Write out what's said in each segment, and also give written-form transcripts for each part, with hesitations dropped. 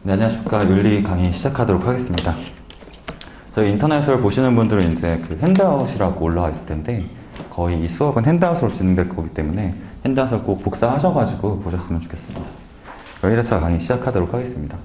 네, 안녕하십니까. 윤리 강의 시작하도록 하겠습니다. 저희 인터넷을 보시는 분들은 이제 그 핸드아웃이라고 올라와 있을 텐데, 거의 이 수업은 핸드아웃으로 진행될 거기 때문에 핸드아웃을 꼭 복사하셔가지고 보셨으면 좋겠습니다. 1회차 강의 시작하도록 하겠습니다.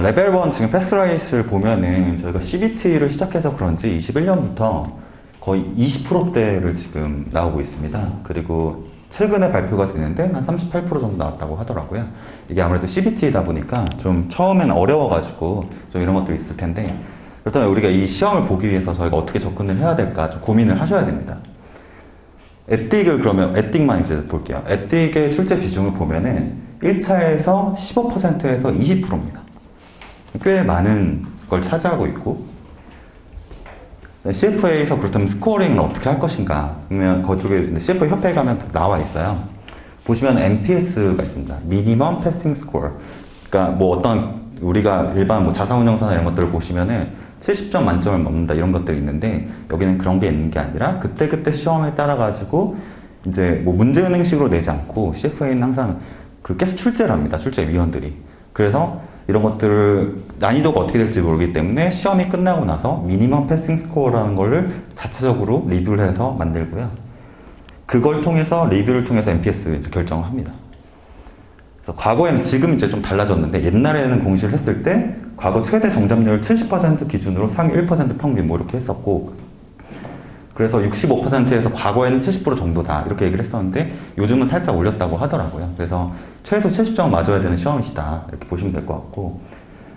레벨 1 지금 패스라이스를 보면은 저희가 CBT를 시작해서 그런지 21년부터 거의 20%대를 지금 나오고 있습니다. 그리고 최근에 발표가 되는데 한 38% 정도 나왔다고 하더라고요. 이게 아무래도 CBT이다 보니까 좀 처음엔 어려워가지고 좀 이런 것들이 있을 텐데, 그렇다면 우리가 이 시험을 보기 위해서 저희가 어떻게 접근을 해야 될까 좀 고민을 하셔야 됩니다. 에틱을 그러면 에틱만 이제 볼게요. 에틱의 출제 비중을 보면은 1차에서 15%에서 20%입니다. 꽤 많은 걸 차지하고 있고, CFA에서 그렇다면 스코어링을 어떻게 할 것인가? 그러면 그쪽에 CFA 협회에 가면 나와 있어요. 보시면 MPS가 있습니다. Minimum Passing Score. 그러니까 뭐 어떤 우리가 일반 뭐 자산운용사나 이런 것들을 보시면은 70점 만점을 넘는다 이런 것들이 있는데, 여기는 그런 게 있는 게 아니라 그때그때 시험에 따라 가지고 이제 뭐 문제은행식으로 내지 않고 CFA는 항상 그 계속 출제를 합니다. 출제위원들이. 그래서 이런 것들을 난이도가 어떻게 될지 모르기 때문에 시험이 끝나고 나서 미니멈 패싱 스코어라는 거를 자체적으로 리뷰를 해서 만들고요. 그걸 통해서 리뷰를 통해서 MPS 이제 결정을 합니다. 그래서 과거에는 지금 이제 좀 달라졌는데, 옛날에는 공시를 했을 때 과거 최대 정답률 70% 기준으로 상위 1% 평균 뭐 이렇게 했었고, 그래서 65%에서 과거에는 70% 정도다 이렇게 얘기를 했었는데 요즘은 살짝 올렸다고 하더라고요. 그래서 최소 70점 맞아야 되는 시험이시다 이렇게 보시면 될 것 같고,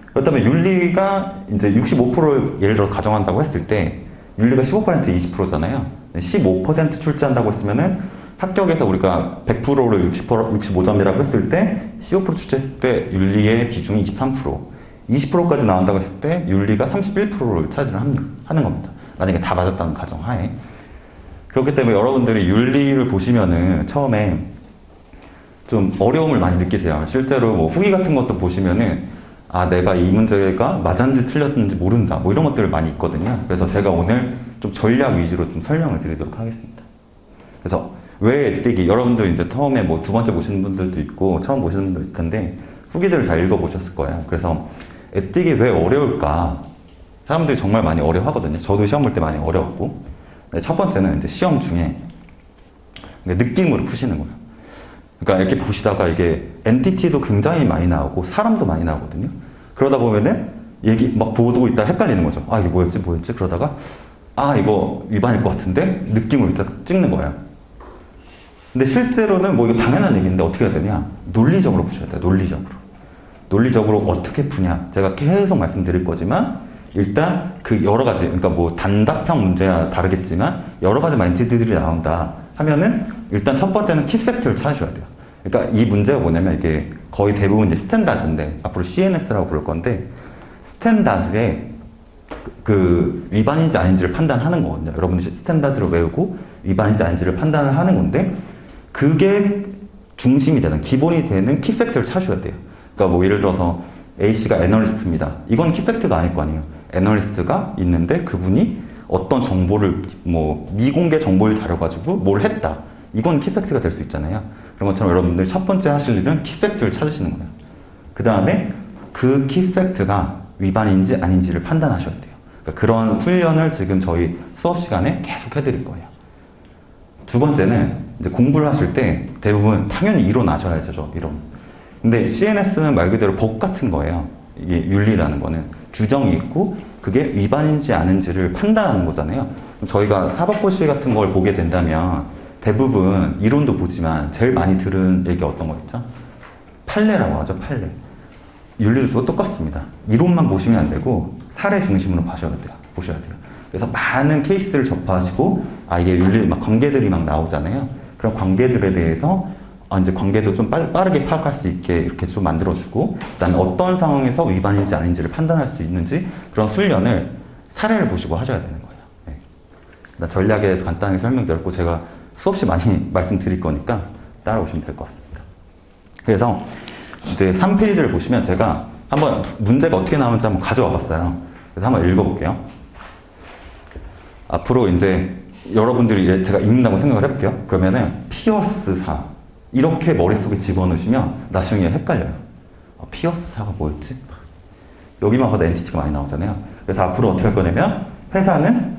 그렇다면 윤리가 이제 65%를 예를 들어 가정한다고 했을 때, 윤리가 15% 20%잖아요. 15% 출제한다고 했으면은 합격에서 우리가 100%를 65점이라고 했을 때 15% 출제했을 때 윤리의 비중이 23%, 20%까지 나온다고 했을 때 윤리가 31%를 차지를 하는 겁니다. 만약에 다 맞았다는 가정하에. 그렇기 때문에 여러분들이 윤리를 보시면은 처음에 좀 어려움을 많이 느끼세요. 실제로 뭐 후기 같은 것도 보시면은 내가 이 문제가 맞았는지 틀렸는지 모른다 뭐 이런 것들이 많이 있거든요. 그래서 제가 오늘 좀 전략 위주로 좀 설명을 드리도록 하겠습니다. 그래서 왜 에틱이, 여러분들 이제 처음에 뭐 두 번째 보시는 분들도 있고 처음 보시는 분도 있을 텐데 후기들을 다 읽어보셨을 거예요. 그래서 에틱이 왜 어려울까? 사람들이 정말 많이 어려워하거든요. 저도 시험 볼 때 많이 어려웠고. 첫 번째는 이제 시험 중에 느낌으로 푸시는 거예요. 그러니까 이렇게 보시다가 이게 엔티티도 굉장히 많이 나오고 사람도 많이 나오거든요. 그러다 보면은 얘기 막 보고 있다 헷갈리는 거죠. 이게 뭐였지? 그러다가 이거 위반일 것 같은데 느낌으로 딱 찍는 거예요. 근데 실제로는 뭐 이거 당연한 얘기인데 어떻게 해야 되냐? 논리적으로 푸셔야 돼요. 논리적으로 어떻게 푸냐? 제가 계속 말씀드릴 거지만 일단 그 여러 가지, 그러니까 뭐 단답형 문제야 다르겠지만 여러 가지 엔티티들이 나온다 하면은 일단 첫 번째는 키팩트를 찾으셔야 돼요. 그러니까 이 문제가 뭐냐면 이게 거의 대부분 이제 스탠다드인데 앞으로 CNS라고 부를 건데, 스탠다드에 그 위반인지 아닌지를 판단하는 거거든요. 여러분들이 스탠다드를 외우고 위반인지 아닌지를 판단을 하는 건데, 그게 중심이 되는, 기본이 되는 키팩트를 찾으셔야 돼요. 그러니까 뭐 예를 들어서 A씨가 애널리스트입니다. 이건 키팩트가 아닐 거 아니에요. 애널리스트가 있는데 그분이 어떤 정보를 뭐 미공개 정보를 다뤄가지고 뭘 했다. 이건 키팩트가 될 수 있잖아요. 그런 것처럼 여러분들이 첫 번째 하실 일은 키팩트를 찾으시는 거예요. 그 다음에 그 키팩트가 위반인지 아닌지를 판단하셔야 돼요. 그러니까 그런 훈련을 지금 저희 수업 시간에 계속 해드릴 거예요. 두 번째는 이제 공부를 하실 때 대부분 당연히 이론 아셔야죠. 이론. 근데 CNS는 말 그대로 법 같은 거예요. 이게 윤리라는 거는 규정이 있고 그게 위반인지 아닌지를 판단하는 거잖아요. 저희가 사법고시 같은 걸 보게 된다면 대부분 이론도 보지만 제일 많이 들은 얘기 어떤 거 있죠? 판례라고 하죠. 판례. 윤리도 똑같습니다. 이론만 보시면 안 되고 사례 중심으로 보셔야 돼요. 그래서 많은 케이스들을 접하시고 이게 윤리 막 관계들이 막 나오잖아요. 그런 관계들에 대해서 이제 관계도 좀 빠르게 파악할 수 있게 이렇게 좀 만들어주고, 그다음에 어떤 상황에서 위반인지 아닌지를 판단할 수 있는지 그런 훈련을 사례를 보시고 하셔야 되는 거예요. 네. 일단 전략에 대해서 간단하게 설명드렸고 제가 수없이 많이 말씀드릴 거니까 따라오시면 될 것 같습니다. 그래서 이제 3페이지를 보시면 제가 한번 문제가 어떻게 나오는지 한번 가져와 봤어요. 그래서 한번 읽어볼게요. 앞으로 이제 여러분들이 제가 읽는다고 생각을 해볼게요. 그러면은 피어스 4 이렇게 머릿속에 집어넣으시면 나중에 헷갈려요. 피어스사가 뭐였지? 여기만 봐도 엔티티가 많이 나오잖아요. 그래서 앞으로 어떻게 할 거냐면 회사는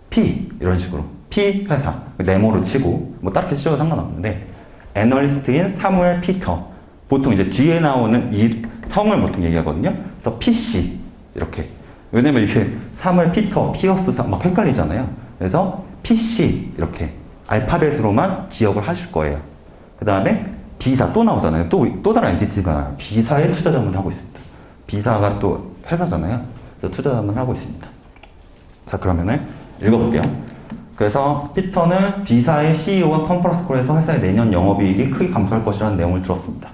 P 이런 식으로 P 회사 네모로 치고 뭐 다르게 치셔도 상관없는데 애널리스트인 사무엘 피터 보통 이제 뒤에 나오는 이 성을 보통 얘기하거든요. 그래서 PC 이렇게 왜냐면 이게 사무엘 피터 피어스 막 헷갈리잖아요. 그래서 PC 이렇게 알파벳으로만 기억을 하실 거예요. 그 다음에 B사 또 나오잖아요. 또 다른 엔티티가 나와요. B사에 투자 자문을 하고 있습니다. B사가 또 회사잖아요. 그래서 투자 자문을 하고 있습니다. 자, 그러면은 읽어볼게요. 그래서 피터는 B사의 CEO와 컨퍼런스콜에서 회사의 내년 영업이익이 크게 감소할 것이라는 내용을 들었습니다.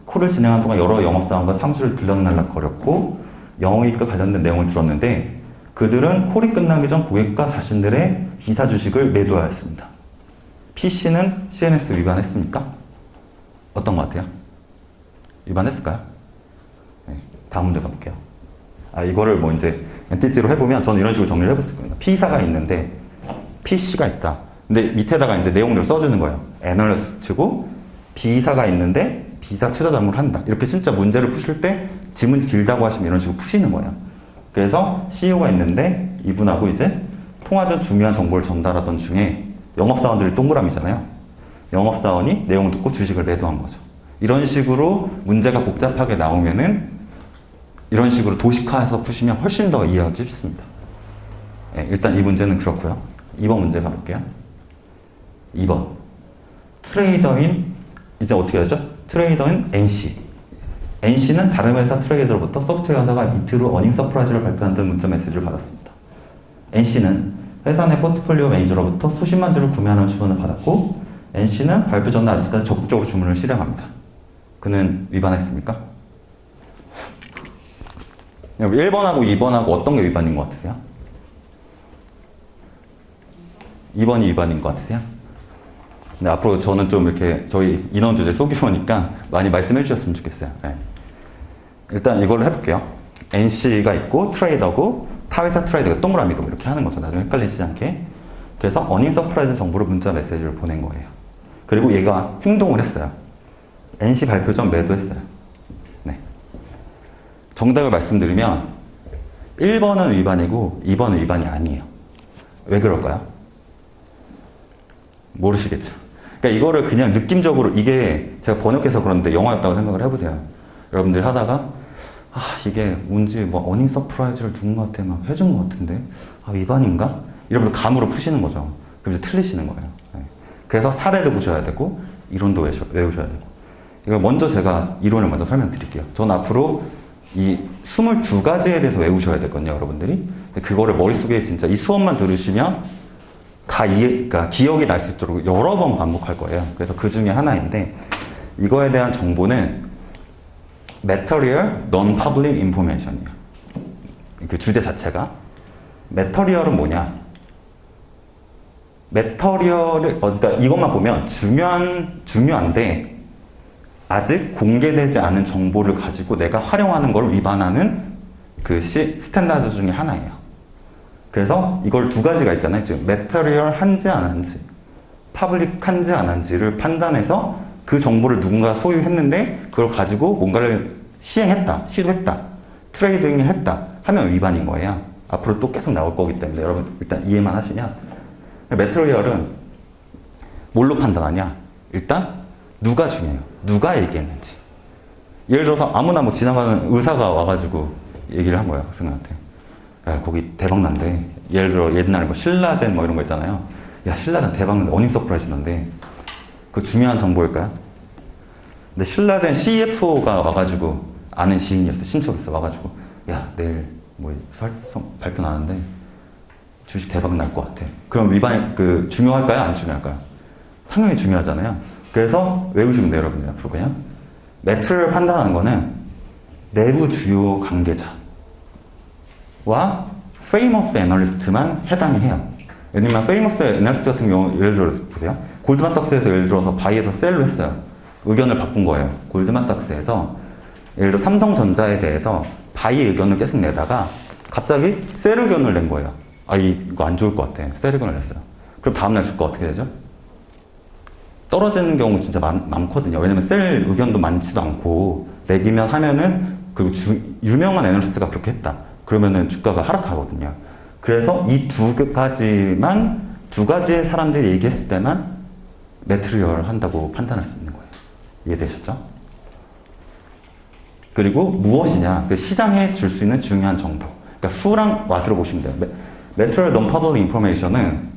콜을 진행한 동안 여러 영업사원과 상수를 들락날락거렸고 영업이익과 관련된 내용을 들었는데 그들은 콜이 끝나기 전 고객과 자신들의 B사 주식을 매도하였습니다. PC는 CNS 위반했습니까? 어떤 것 같아요? 위반했을까요? 네, 다음 문제 가볼게요. 이거를 뭐 이제 엔티티로 해보면 저는 이런 식으로 정리를 해봤을 겁니다. P사가 있는데 PC가 있다. 근데 밑에다가 이제 내용들을 써주는 거예요. 애널리스트고 B사가 있는데 B사 투자 자문을 한다. 이렇게 진짜 문제를 푸실 때 지문이 길다고 하시면 이런 식으로 푸시는 거예요. 그래서 CEO가 있는데 이분하고 이제 통화 전 중요한 정보를 전달하던 중에 영업사원들이 동그라미잖아요. 영업사원이 내용을 듣고 주식을 매도한 거죠. 이런 식으로 문제가 복잡하게 나오면은 이런 식으로 도식화해서 푸시면 훨씬 더 이해하기 쉽습니다. 네, 일단 이 문제는 그렇고요. 2번 문제 가볼게요. 2번. 트레이더인, 이제 어떻게 하죠? 트레이더인 NC. NC는 다른 회사 트레이더로부터 소프트웨어 회사가 이틀 후 어닝 서프라이즈를 발표한다는 문자 메시지를 받았습니다. NC는 회사 내 포트폴리오 매니저로부터 수십만 주를 구매하는 주문을 받았고 NC는 발표 전날 아직까지 적극적으로 주문을 실행합니다. 그는 위반했습니까? 1번하고 2번하고 어떤 게 위반인 것 같으세요? 2번이 위반인 것 같으세요? 근데 앞으로 저는 좀 이렇게 저희 인원 조절 소규모니까 많이 말씀해 주셨으면 좋겠어요. 네. 일단 이걸로 해볼게요. NC가 있고 트레이더고 타 회사 트레이더가 동그라미로 이렇게 하는 거죠. 나중에 헷갈리지 않게. 그래서 어닝 서프라이즈 정보를 문자 메시지를 보낸 거예요. 그리고 얘가 행동을 했어요. NC 발표 전 매도했어요. 네. 정답을 말씀드리면 1번은 위반이고 2번은 위반이 아니에요. 왜 그럴까요? 모르시겠죠. 그러니까 이거를 그냥 느낌적으로 이게 제가 번역해서 그런데 영화였다고 생각을 해보세요. 여러분들 하다가 이게 뭔지 뭐 어닝 서프라이즈를 둔 것 같아 막 해준 것 같은데 위반인가? 이러면서 감으로 푸시는 거죠. 그럼 이제 틀리시는 거예요. 네. 그래서 사례도 보셔야 되고 이론도 외우셔야 되고 이걸 먼저 제가 이론을 먼저 설명드릴게요. 전 앞으로 이 22가지에 대해서 외우셔야 되거든요, 여러분들이. 근데 그거를 머릿속에 진짜 이 수업만 들으시면 다 그러니까 기억이 날 수 있도록 여러 번 반복할 거예요. 그래서 그 중에 하나인데 이거에 대한 정보는 Material Non-Public Information이에요. 그 주제 자체가 Material은 뭐냐? Material을 그러니까 이것만 보면 중요한데 아직 공개되지 않은 정보를 가지고 내가 활용하는 걸 위반하는 그 스탠다드 중에 하나예요. 그래서 이걸 두 가지가 있잖아요. 지금 매터리얼 한지 안 한지, 파블릭한지 안 한지를 판단해서 그 정보를 누군가 소유했는데 그걸 가지고 뭔가를 시행했다, 시도했다, 트레이딩 했다 하면 위반인 거예요. 앞으로 또 계속 나올 거기 때문에 여러분 일단 이해만 하시면 매터리얼은 뭘로 판단하냐? 일단 누가 중요해요. 누가 얘기했는지. 예를 들어서 아무나 뭐 지나가는 의사가 와가지고 얘기를 한 거예요. 학생한테. 야, 거기 대박난데. 예를 들어 옛날에 뭐 신라젠 뭐 이런 거 있잖아요. 야, 신라젠 대박난데. 어닝 서프라이즈난데. 그 중요한 정보일까요? 근데 신라젠 CFO가 와가지고 아는 지인이었어. 친척이었어. 와가지고 야, 내일 뭐 발표 나는데 주식 대박 날 것 같아. 그럼 중요할까요? 안 중요할까요? 당연히 중요하잖아요. 그래서 외우시면 돼요, 여러분들. 앞으로 그냥. 매트를 판단하는 거는 내부 주요 관계자와 페이머스 애널리스트만 해당이 해요. 왜냐면 페이머스 애널리스트 같은 경우 예를 들어 보세요. 골드만삭스에서 예를 들어서 바이에서 셀로 했어요. 의견을 바꾼 거예요. 골드만삭스에서 예를 들어 삼성전자에 대해서 바이 의견을 계속 내다가 갑자기 셀 의견을 낸 거예요. 이거 안 좋을 것 같아. 셀 의견을 냈어요. 그럼 다음날 주가 어떻게 되죠? 떨어지는 경우 진짜 많거든요. 왜냐면 셀 의견도 많지도 않고 매기면 하면은 그리고 유명한 애널리스트가 그렇게 했다. 그러면은 주가가 하락하거든요. 그래서 이 두 가지의 사람들이 얘기했을 때만 매트리얼 한다고 판단할 수 있는 거예요. 이해되셨죠? 그리고 무엇이냐? 그 시장에 줄 수 있는 중요한 정보. 그러니까 who랑 what으로 보시면 돼요. Material Non-Public Information은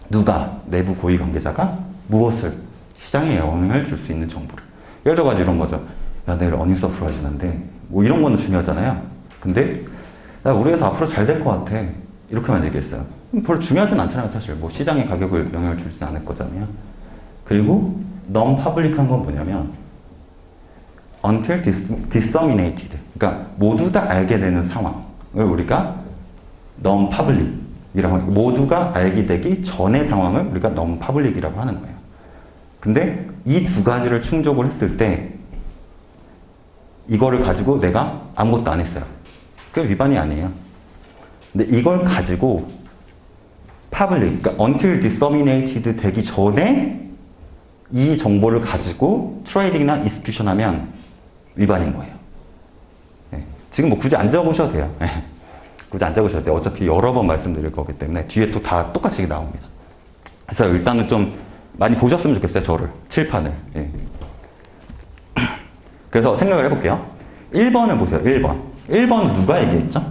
누가, 내부 고위 관계자가 무엇을 시장에 영향을 줄 수 있는 정보를. 예를 들어가지고 이런 거죠. 야, 내일 어닝 서프라이즈인데 뭐 이런 거는 중요하잖아요. 근데 나 우리 회사 앞으로 잘 될 것 같아. 이렇게만 얘기했어요. 별로 중요하진 않잖아요, 사실. 뭐 시장의 가격을 영향을 주진 않을 거잖아요. 그리고 non-public한 건 뭐냐면 until disseminated. 그러니까 모두 다 알게 되는 상황을 우리가 non-public이라고 하는, 모두가 알게 되기 전의 상황을 우리가 non-public이라고 하는 거예요. 근데 이 두 가지를 충족을 했을 때 이거를 가지고 내가 아무것도 안 했어요. 그게 위반이 아니에요. 근데 이걸 가지고 public, 그러니까 until disseminated 되기 전에 이 정보를 가지고 트레이딩이나 execution 하면 위반인 거예요. 네. 지금 뭐 굳이 안 적으셔도 돼요. 네. 굳이 안 적으셔도 돼요. 어차피 여러 번 말씀드릴 거기 때문에 뒤에 또 다 똑같이 나옵니다. 그래서 일단은 좀 많이 보셨으면 좋겠어요. 저를. 칠판을. 예. 그래서 생각을 해볼게요. 1번을 보세요. 1번. 1번은 누가 얘기했죠?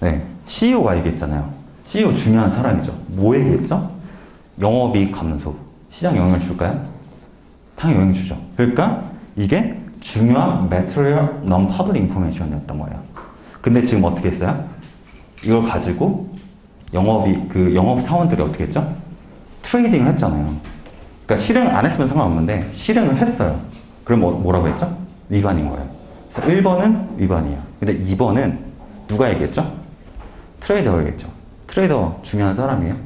네. CEO가 얘기했잖아요. CEO 중요한 사람이죠. 뭐 얘기했죠? 영업이익 감소. 시장 영향을 줄까요? 당연히 영향을 주죠. 그러니까 이게 중요한 material non-public information이었던 거예요. 근데 지금 어떻게 했어요? 이걸 가지고 영업 사원들이 어떻게 했죠? 트레이딩을 했잖아요. 그러니까 실행을 안 했으면 상관없는데 실행을 했어요. 그럼 뭐라고 했죠? 위반인 거예요. 그래서 1번은 위반이에요. 근데 2번은 누가 얘기했죠? 트레이더가 얘기했죠. 트레이더 중요한 사람이에요.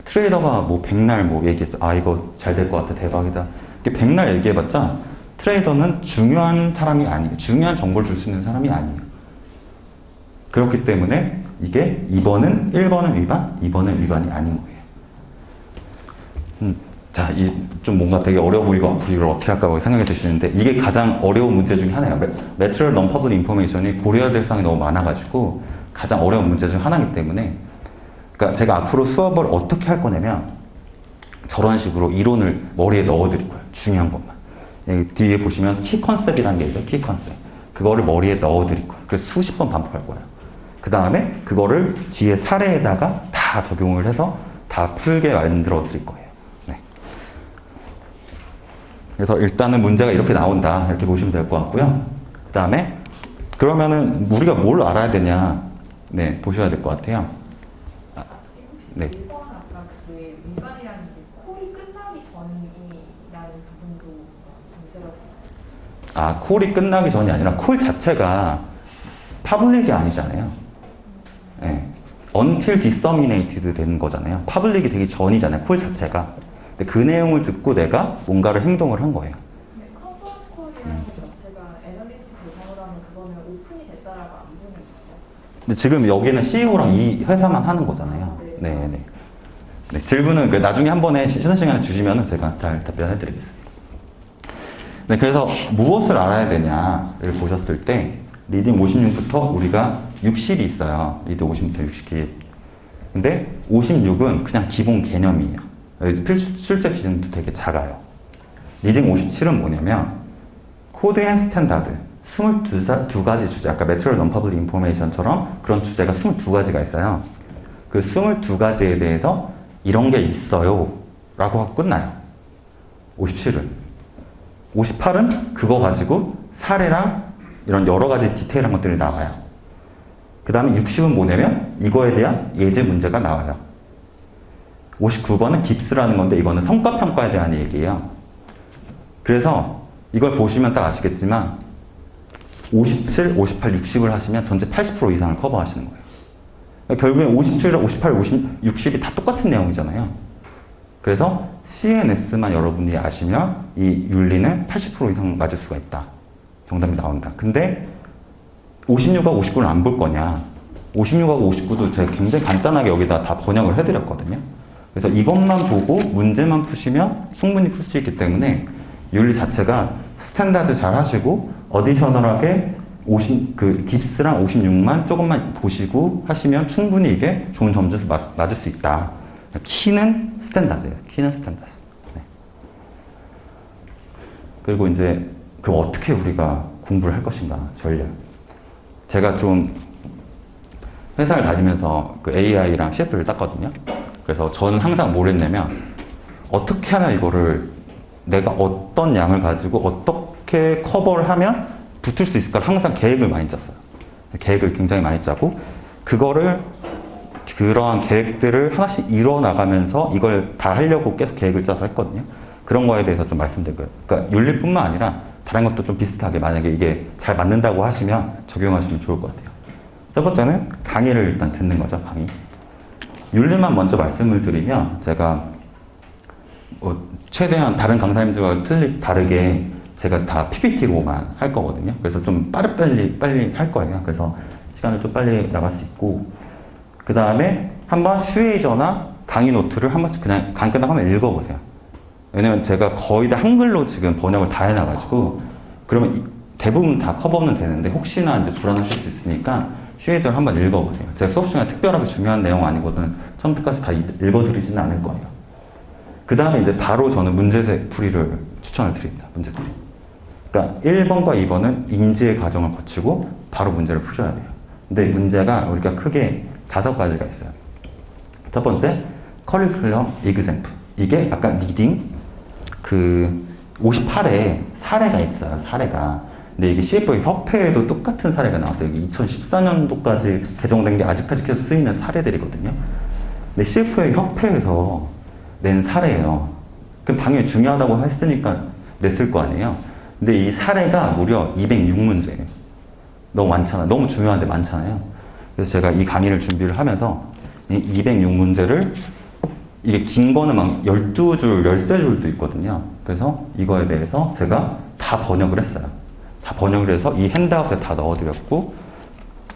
트레이더가 뭐 백날 뭐 얘기했어. 아, 이거 잘 될 것 같아. 대박이다. 이렇게 백날 얘기해봤자 트레이더는 중요한 사람이 아니에요. 중요한 정보를 줄 수 있는 사람이 아니에요. 그렇기 때문에 이게 1번은 위반, 2번은 위반이 아닌 거예요. 자, 좀 뭔가 되게 어려워 보이고 앞으로 이걸 어떻게 할까 생각이 드시는데 이게 가장 어려운 문제 중에 하나예요. Material Non-Public Information이 고려해야 될 사항이 너무 많아가지고 가장 어려운 문제 중 하나이기 때문에, 그러니까 제가 앞으로 수업을 어떻게 할 거냐면 저런 식으로 이론을 머리에 넣어드릴 거예요. 중요한 것만. 여기 뒤에 보시면 키 컨셉이라는 게 있어요. 키 컨셉. 그거를 머리에 넣어드릴 거예요. 그래서 수십 번 반복할 거예요. 그 다음에 그거를 뒤에 사례에다가 다 적용을 해서 다 풀게 만들어 드릴 거예요. 네. 그래서 일단은 문제가 이렇게 나온다. 이렇게 보시면 될 것 같고요. 그 다음에 그러면은 우리가 뭘 알아야 되냐. 네, 보셔야 될 것 같아요. 네. 1번 아까 그게 위반이라는 게 콜이 끝나기 전이라는 부분도 문제가 되나요? 아, 콜이 끝나기 전이 아니라 콜 자체가 파블릭이 아니잖아요. 네. until disseminated 되는 거잖아요. 파블릭이 되기 전이잖아요. 콜 자체가. 근데 그 내용을 듣고 내가 뭔가를 행동을 한 거예요. 근데 컨퍼런스 콜이라는 것 자체가 애널리스트 대상으로 하면 그거는 오픈이 됐다라고 안 보는 거죠? 근데 지금 여기는 CEO랑 이 회사만 하는 거잖아요. 네. 네, 질문은 나중에 한 번에 쉬는 시간에 주시면 제가 잘 답변해 드리겠습니다. 네, 그래서 무엇을 알아야 되냐를 보셨을 때 리딩 56부터 우리가 60이 있어요. 리딩 50부터 60이. 근데 56은 그냥 기본 개념이에요. 실제 비중도 되게 작아요. 리딩 57은 뭐냐면 코드 앤 스탠다드 22가지 주제, 아까 Material Non-Public Information처럼 그런 주제가 22가지가 있어요. 그 22가지에 대해서 이런 게 있어요 라고 하고 끝나요. 57은. 58은 그거 가지고 사례랑 이런 여러 가지 디테일한 것들이 나와요. 그 다음에 60은 뭐냐면 이거에 대한 예제 문제가 나와요. 59번은 깁스라는 건데 이거는 성과평가에 대한 얘기예요. 그래서 이걸 보시면 딱 아시겠지만 57, 58, 60을 하시면 전체 80% 이상을 커버하시는 거예요. 결국엔 57, 58, 50, 60이 다 똑같은 내용이잖아요. 그래서 CNS만 여러분이 아시면 이 윤리는 80% 이상 맞을 수가 있다. 정답이 나온다. 근데 56하고 59를 안 볼 거냐. 56하고 59도 제가 굉장히 간단하게 여기다 다 번역을 해드렸거든요. 그래서 이것만 보고 문제만 푸시면 충분히 풀 수 있기 때문에 윤리 자체가 스탠다드 잘 하시고 어디셔널하게 깁스랑 56만 조금만 보시고 하시면 충분히 이게 좋은 점수 맞을 수 있다. 키는 스탠다드예요. 키는 스탠다드. 네. 그리고 이제 그럼 어떻게 우리가 공부를 할 것인가 전략. 제가 좀 회사를 다니면서 그 AI랑 CF를 땄거든요. 그래서 저는 항상 뭘 했냐면 어떻게 하면 이거를 내가 어떤 양을 가지고 어떻게 커버를 하면 붙을 수 있을까 항상 계획을 많이 짰어요. 계획을 굉장히 많이 짜고 그러한 계획들을 하나씩 이뤄나가면서 이걸 다 하려고 계속 계획을 짜서 했거든요. 그런 거에 대해서 좀 말씀드릴 거예요. 그러니까 윤리뿐만 아니라 다른 것도 좀 비슷하게 만약에 이게 잘 맞는다고 하시면 적용하시면 좋을 것 같아요. 첫 번째는 강의를 일단 듣는 거죠. 강의. 윤리만 먼저 말씀을 드리면 제가 최대한 다른 강사님들과 다르게 제가 다 PPT로만 할 거거든요. 그래서 좀 빨리 할 거예요. 그래서 시간을 좀 빨리 나갈 수 있고 그 다음에 한번 슈레이저나 강의 노트를 한 번씩 그냥 강의 끝나고 한번 읽어보세요. 왜냐면 제가 거의 다 한글로 지금 번역을 다 해놔가지고 그러면 대부분 다 커버는 되는데 혹시나 이제 불안하실 수 있으니까 슈레이저를 한번 읽어보세요. 제가 수업 시간에 특별하게 중요한 내용 아니거든 처음부터까지 다 읽어드리지는 않을 거예요. 그 다음에 이제 바로 저는 문제 풀이를 추천을 드립니다. 문제 풀이. 그러니까 1번과 2번은 인지의 과정을 거치고 바로 문제를 풀어야 돼요. 근데 문제가 우리가 크게 5가지가 있어요. 첫 번째, 커리큘럼 example. 이게 아까 리딩, 58에 사례가 있어요. 사례가. 근데 이게 CFA 협회에도 똑같은 사례가 나왔어요. 2014년도까지 개정된 게 아직까지 계속 쓰이는 사례들이거든요. 근데 CFA 협회에서 낸 사례예요. 그럼 당연히 중요하다고 했으니까 냈을 거 아니에요. 근데 이 사례가 무려 206문제예요. 너무 많잖아요. 너무 중요한데 많잖아요. 그래서 제가 이 강의를 준비를 하면서 이 206문제를 이게 긴 거는 막 12줄, 13줄도 있거든요. 그래서 이거에 대해서 제가 다 번역을 했어요. 다 번역을 해서 이 핸드아웃에 다 넣어드렸고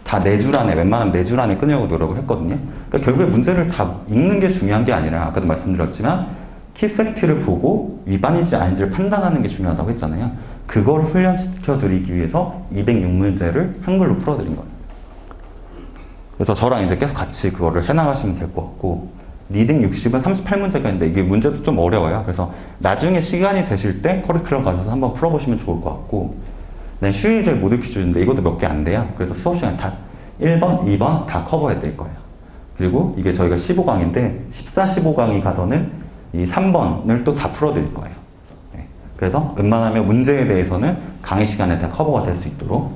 다 4줄 안에, 웬만하면 4줄 안에 끊으려고 노력을 했거든요. 그러니까 결국에 문제를 다 읽는 게 중요한 게 아니라 아까도 말씀드렸지만 키팩트를 보고 위반인지 아닌지를 판단하는 게 중요하다고 했잖아요. 그걸 훈련시켜드리기 위해서 206문제를 한글로 풀어드린 거예요. 그래서 저랑 이제 계속 같이 그거를 해나가시면 될 것 같고 리딩 60은 38문제가 있는데 이게 문제도 좀 어려워요. 그래서 나중에 시간이 되실 때 커리큘럼 가셔서 한번 풀어보시면 좋을 것 같고 슈이젤 모드 퀴즈인데 이것도 몇 개 안 돼요. 그래서 수업 시간에 다 1번, 2번 다 커버해 드릴 거예요. 그리고 이게 저희가 15강인데 14, 15강이 가서는 이 3번을 또 다 풀어드릴 거예요. 네. 그래서 웬만하면 문제에 대해서는 강의 시간에 다 커버가 될 수 있도록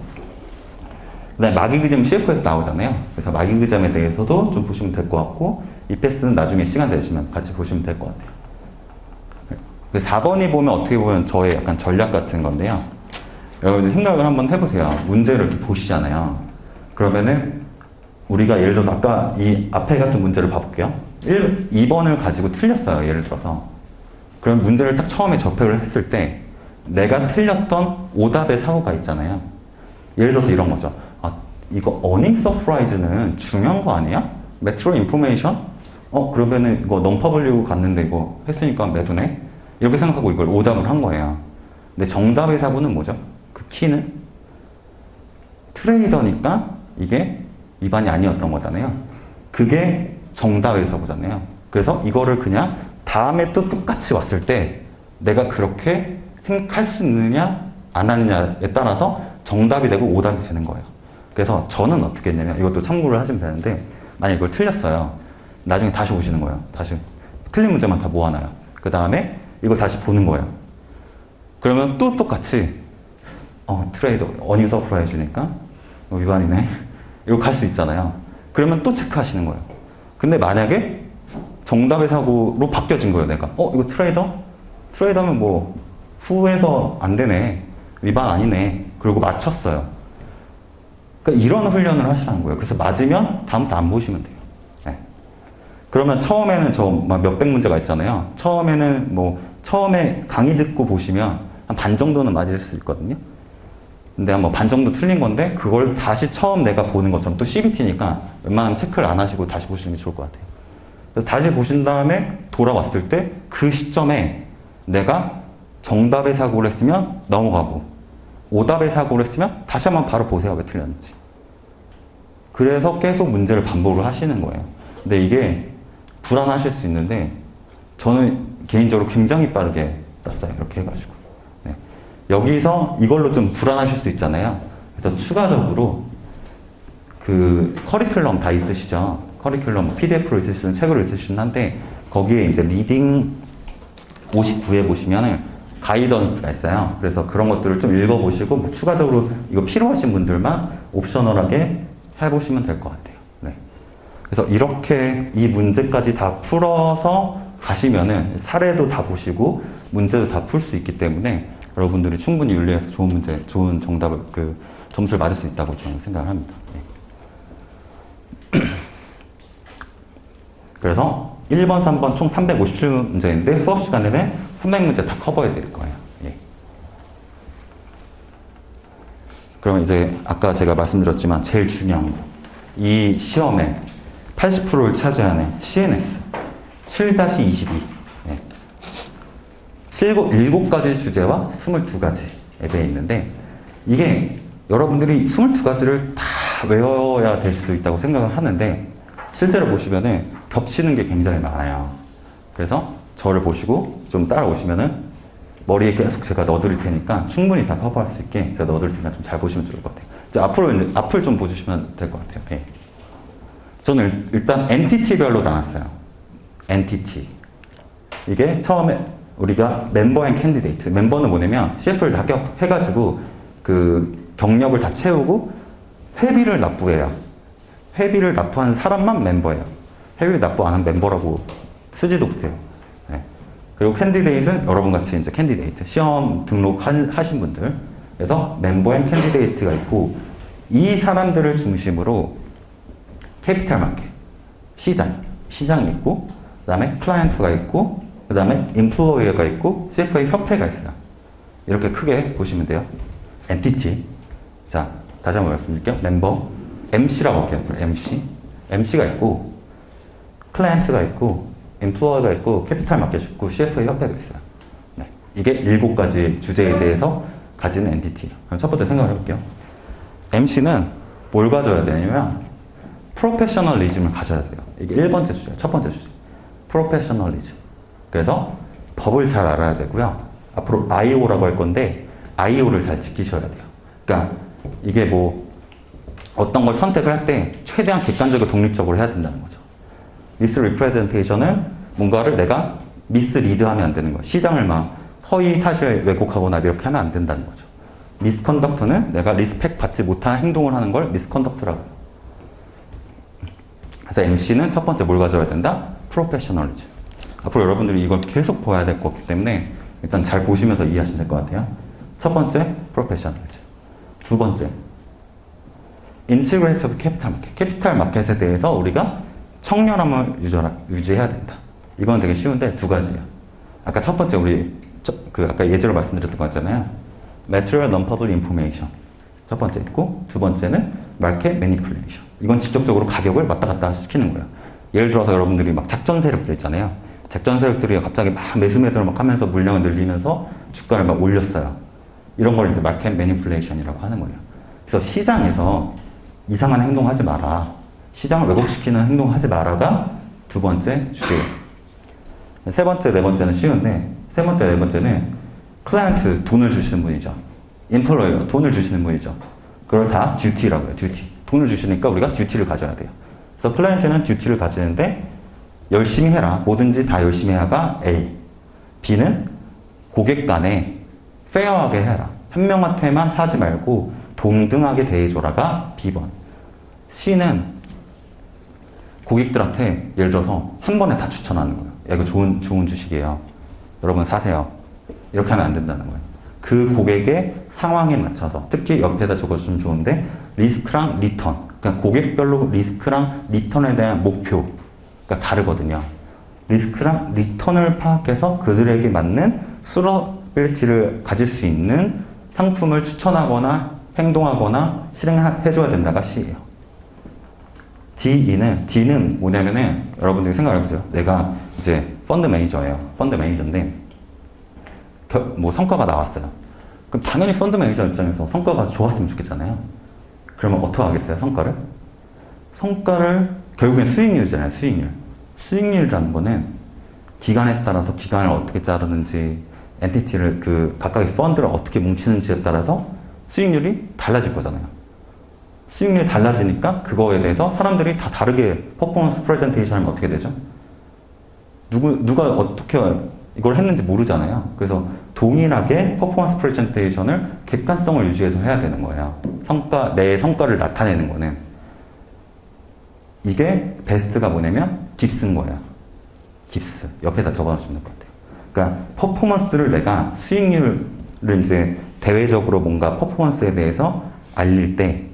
그 다음에 마기그잼 CF에서 나오잖아요. 그래서 마기그잼에 대해서도 좀 보시면 될 것 같고 이 패스는 나중에 시간 되시면 같이 보시면 될 것 같아요. 4번이 보면 어떻게 보면 저의 약간 전략 같은 건데요. 여러분들 생각을 한번 해보세요. 문제를 이렇게 보시잖아요. 그러면은 우리가 예를 들어서 아까 이 앞에 같은 문제를 봐볼게요. 2번을 가지고 틀렸어요. 예를 들어서. 그럼 문제를 딱 처음에 접근을 했을 때 내가 틀렸던 오답의 사고가 있잖아요. 예를 들어서 이런 거죠. 아, 이거 어닝 서프라이즈는 중요한 거 아니야? 메트로 인포메이션? 그러면은 이거 넘퍼블리고 갔는데 이거 했으니까 매도네? 이렇게 생각하고 이걸 오답을 한 거예요. 근데 정답의 사고는 뭐죠? 그 키는 트레이더니까 이게 위반이 아니었던 거잖아요. 그게 정답의 사고잖아요. 그래서 이거를 그냥 다음에 또 똑같이 왔을 때 내가 그렇게 생각할 수 있느냐 안 하느냐에 따라서 정답이 되고 오답이 되는 거예요. 그래서 저는 어떻게 했냐면 이것도 참고를 하시면 되는데 만약 이걸 틀렸어요. 나중에 다시 오시는 거예요. 다시 틀린 문제만 다 모아놔요. 그 다음에 이걸 다시 보는 거예요. 그러면 또 똑같이 트레이더 어닝 서프라이즈니까 위반이네. 이거 갈 수 있잖아요. 그러면 또 체크하시는 거예요. 근데 만약에 정답의 사고로 바뀌어진 거예요. 내가 이거 트레이더면 뭐 후에서 안 되네. 위반 아니네. 그리고 맞췄어요. 그러니까 이런 훈련을 하시라는 거예요. 그래서 맞으면 다음부터 안 보시면 돼요. 네. 그러면 처음에는 저 몇백 문제가 있잖아요. 처음에 강의 듣고 보시면 한 반 정도는 맞을 수 있거든요. 근데 한 반 정도 틀린 건데 그걸 다시 처음 내가 보는 것처럼 또 CBT니까 웬만하면 체크를 안 하시고 다시 보시는 게 좋을 것 같아요. 그래서 다시 보신 다음에 돌아왔을 때 그 시점에 내가 정답의 사고를 했으면 넘어가고 오답의 사고를 했으면 다시 한번 바로 보세요. 왜 틀렸는지. 그래서 계속 문제를 반복을 하시는 거예요. 근데 이게 불안하실 수 있는데 저는 개인적으로 굉장히 빠르게 땄어요. 이렇게 해가지고. 네. 여기서 이걸로 좀 불안하실 수 있잖아요. 그래서 추가적으로 그 커리큘럼 다 있으시죠? 커리큘럼 PDF로 있으시든 책으로 있으시든 한데 거기에 이제 리딩 59에 보시면은 가이던스가 있어요. 그래서 그런 것들을 좀 읽어보시고 뭐 추가적으로 이거 필요하신 분들만 옵셔널하게 해보시면 될 것 같아요. 네. 그래서 이렇게 이 문제까지 다 풀어서 가시면은 사례도 다 보시고 문제도 다 풀 수 있기 때문에 여러분들이 충분히 윤리에서 좋은 문제, 좋은 정답을 그 점수를 맞을 수 있다고 저는 생각을 합니다. 네. 그래서 1번, 3번 총 357문제인데 수업 시간에는 300문제 다 커버해 드릴 거예요. 예. 그러면 이제 아까 제가 말씀드렸지만 제일 중요한 거. 이 시험에 80%를 차지하는 CNS 7-22. 예. 7가지 주제와 22가지에 대해 있는데 이게 여러분들이 22가지를 다 외워야 될 수도 있다고 생각을 하는데 실제로 보시면은 겹치는 게 굉장히 많아요. 그래서 저를 보시고 좀 따라오시면은 머리에 계속 제가 넣어드릴 테니까 충분히 다 커버할 수 있게 제가 넣어드릴 테니까 좀 잘 보시면 좋을 것 같아요. 이제 앞을 좀 보여주시면 될 것 같아요. 예. 저는 일단 엔티티별로 나눴어요. 엔티티. 이게 처음에 우리가 멤버 앤 캔디데이트. 멤버는 뭐냐면 CF를 다 해가지고 그 경력을 다 채우고 회비를 납부해요. 회비를 납부한 사람만 멤버예요. 회비를 납부 안 한 멤버라고 쓰지도 못해요. 네. 그리고 캔디데이트는 여러분같이 이제 캔디데이트, 시험 등록하신 분들. 그래서 멤버 앤 캔디데이트가 있고, 이 사람들을 중심으로 캐피탈 마켓, 시장이 있고, 그 다음에 클라이언트가 있고, 그 다음에 인플로이어가 있고, CFA 협회가 있어요. 이렇게 크게 보시면 돼요. 엔티티. 자, 다시 한번 말씀드릴게요. 멤버, MC라고 할게요. MC가 있고, 클라이언트가 있고, 인플로어가 있고, 캐피탈 마켓이 있고, CFA 협회가 있어요. 네. 이게 7가지 주제에 대해서 가지는 엔티티. 그럼 첫 번째 생각을 해볼게요. MC는 뭘 가져야 되냐면, 프로페셔널리즘을 가져야 돼요. 이게 1번째 주제예요. 첫 번째 주제. 프로페셔널리즘. 그래서 법을 잘 알아야 되고요. 앞으로 IO라고 할 건데, IO를 잘 지키셔야 돼요. 그러니까 이게 뭐 어떤 걸 선택을 할 때 최대한 객관적이고 독립적으로 해야 된다는 거죠. 미스 리프레젠테이션은 뭔가를 내가 미스리드하면 안 되는 거예요. 시장을 막 허위 사실 왜곡하거나 이렇게 하면 안 된다는 거죠. 미스컨덕트는 내가 리스펙 받지 못한 행동을 하는 걸 미스컨덕트라고 해요. 그래서 MC는 첫 번째 뭘 가져야 된다? 프로페셔널리즘. 앞으로 여러분들이 이걸 계속 봐야 될 거기 때문에 일단 잘 보시면서 이해하시면 될 것 같아요. 첫 번째, 프로페셔널리즘. 두 번째, 인티그레이트 오브 캐피탈 마켓. 캐피탈 마켓에 대해서 우리가 청렴함을 유지해야 된다. 이건 되게 쉬운데 두 가지예요. 아까 첫 번째 아까 예제로 말씀드렸던 거 있잖아요. Material Non-Public Information. 첫 번째 있고 두 번째는 Market Manipulation. 이건 직접적으로 가격을 왔다 갔다 시키는 거예요. 예를 들어서 여러분들이 막 작전 세력들 있잖아요. 작전 세력들이 갑자기 막 매수매도를 막 하면서 물량을 늘리면서 주가를 막 올렸어요. 이런 걸 이제 마켓 매니플레이션이라고 하는 거예요. 그래서 시장에서 이상한 행동하지 마라. 시장을 왜곡시키는 행동하지 마라가 두 번째 주제예요. 세 번째, 네 번째는 쉬운데 세 번째, 네 번째는 클라이언트 돈을 주시는 분이죠. 인플로이어 돈을 주시는 분이죠. 그걸 다 듀티라고 해요. 듀티. 돈을 주시니까 우리가 듀티를 가져야 돼요. 그래서 클라이언트는 듀티를 가지는데 열심히 해라. 뭐든지 다 열심히 해야가 A. B는 고객 간에 페어하게 해라. 한 명한테만 하지 말고 동등하게 대해줘라가 B번. C는 고객들한테 예를 들어서 한 번에 다 추천하는 거예요. 야, 이거 좋은 주식이에요. 여러분 사세요. 이렇게 하면 안 된다는 거예요. 그 고객의 상황에 맞춰서 특히 옆에다 적어주면 좋은데 리스크랑 리턴. 그러니까 고객별로 리스크랑 리턴에 대한 목표가 다르거든요. 리스크랑 리턴을 파악해서 그들에게 맞는 수러빌리티를 가질 수 있는 상품을 추천하거나 행동하거나 실행해줘야 된다가 C예요. D는 뭐냐면은 여러분들이 생각해보세요. 내가 이제 펀드 매니저예요. 펀드 매니저인데 뭐 성과가 나왔어요. 그럼 당연히 펀드 매니저 입장에서 성과가 좋았으면 좋겠잖아요. 그러면 어떻게 하겠어요? 성과를 결국엔 수익률이잖아요. 수익률이라는 거는 기간에 따라서 기간을 어떻게 자르는지 엔티티를 그 각각의 펀드를 어떻게 뭉치는지에 따라서 수익률이 달라질 거잖아요. 수익률이 달라지니까 그거에 대해서 사람들이 다 다르게 퍼포먼스 프레젠테이션 하면 어떻게 되죠? 누가 어떻게 이걸 했는지 모르잖아요. 그래서 동일하게 퍼포먼스 프레젠테이션을 객관성을 유지해서 해야 되는 거예요. 내 성과를 나타내는 거는. 이게 베스트가 뭐냐면 깁스인 거예요. 깁스. 옆에다 적어놓으시면 될 것 같아요. 그러니까 퍼포먼스를 내가 수익률을 이제 대외적으로 뭔가 퍼포먼스에 대해서 알릴 때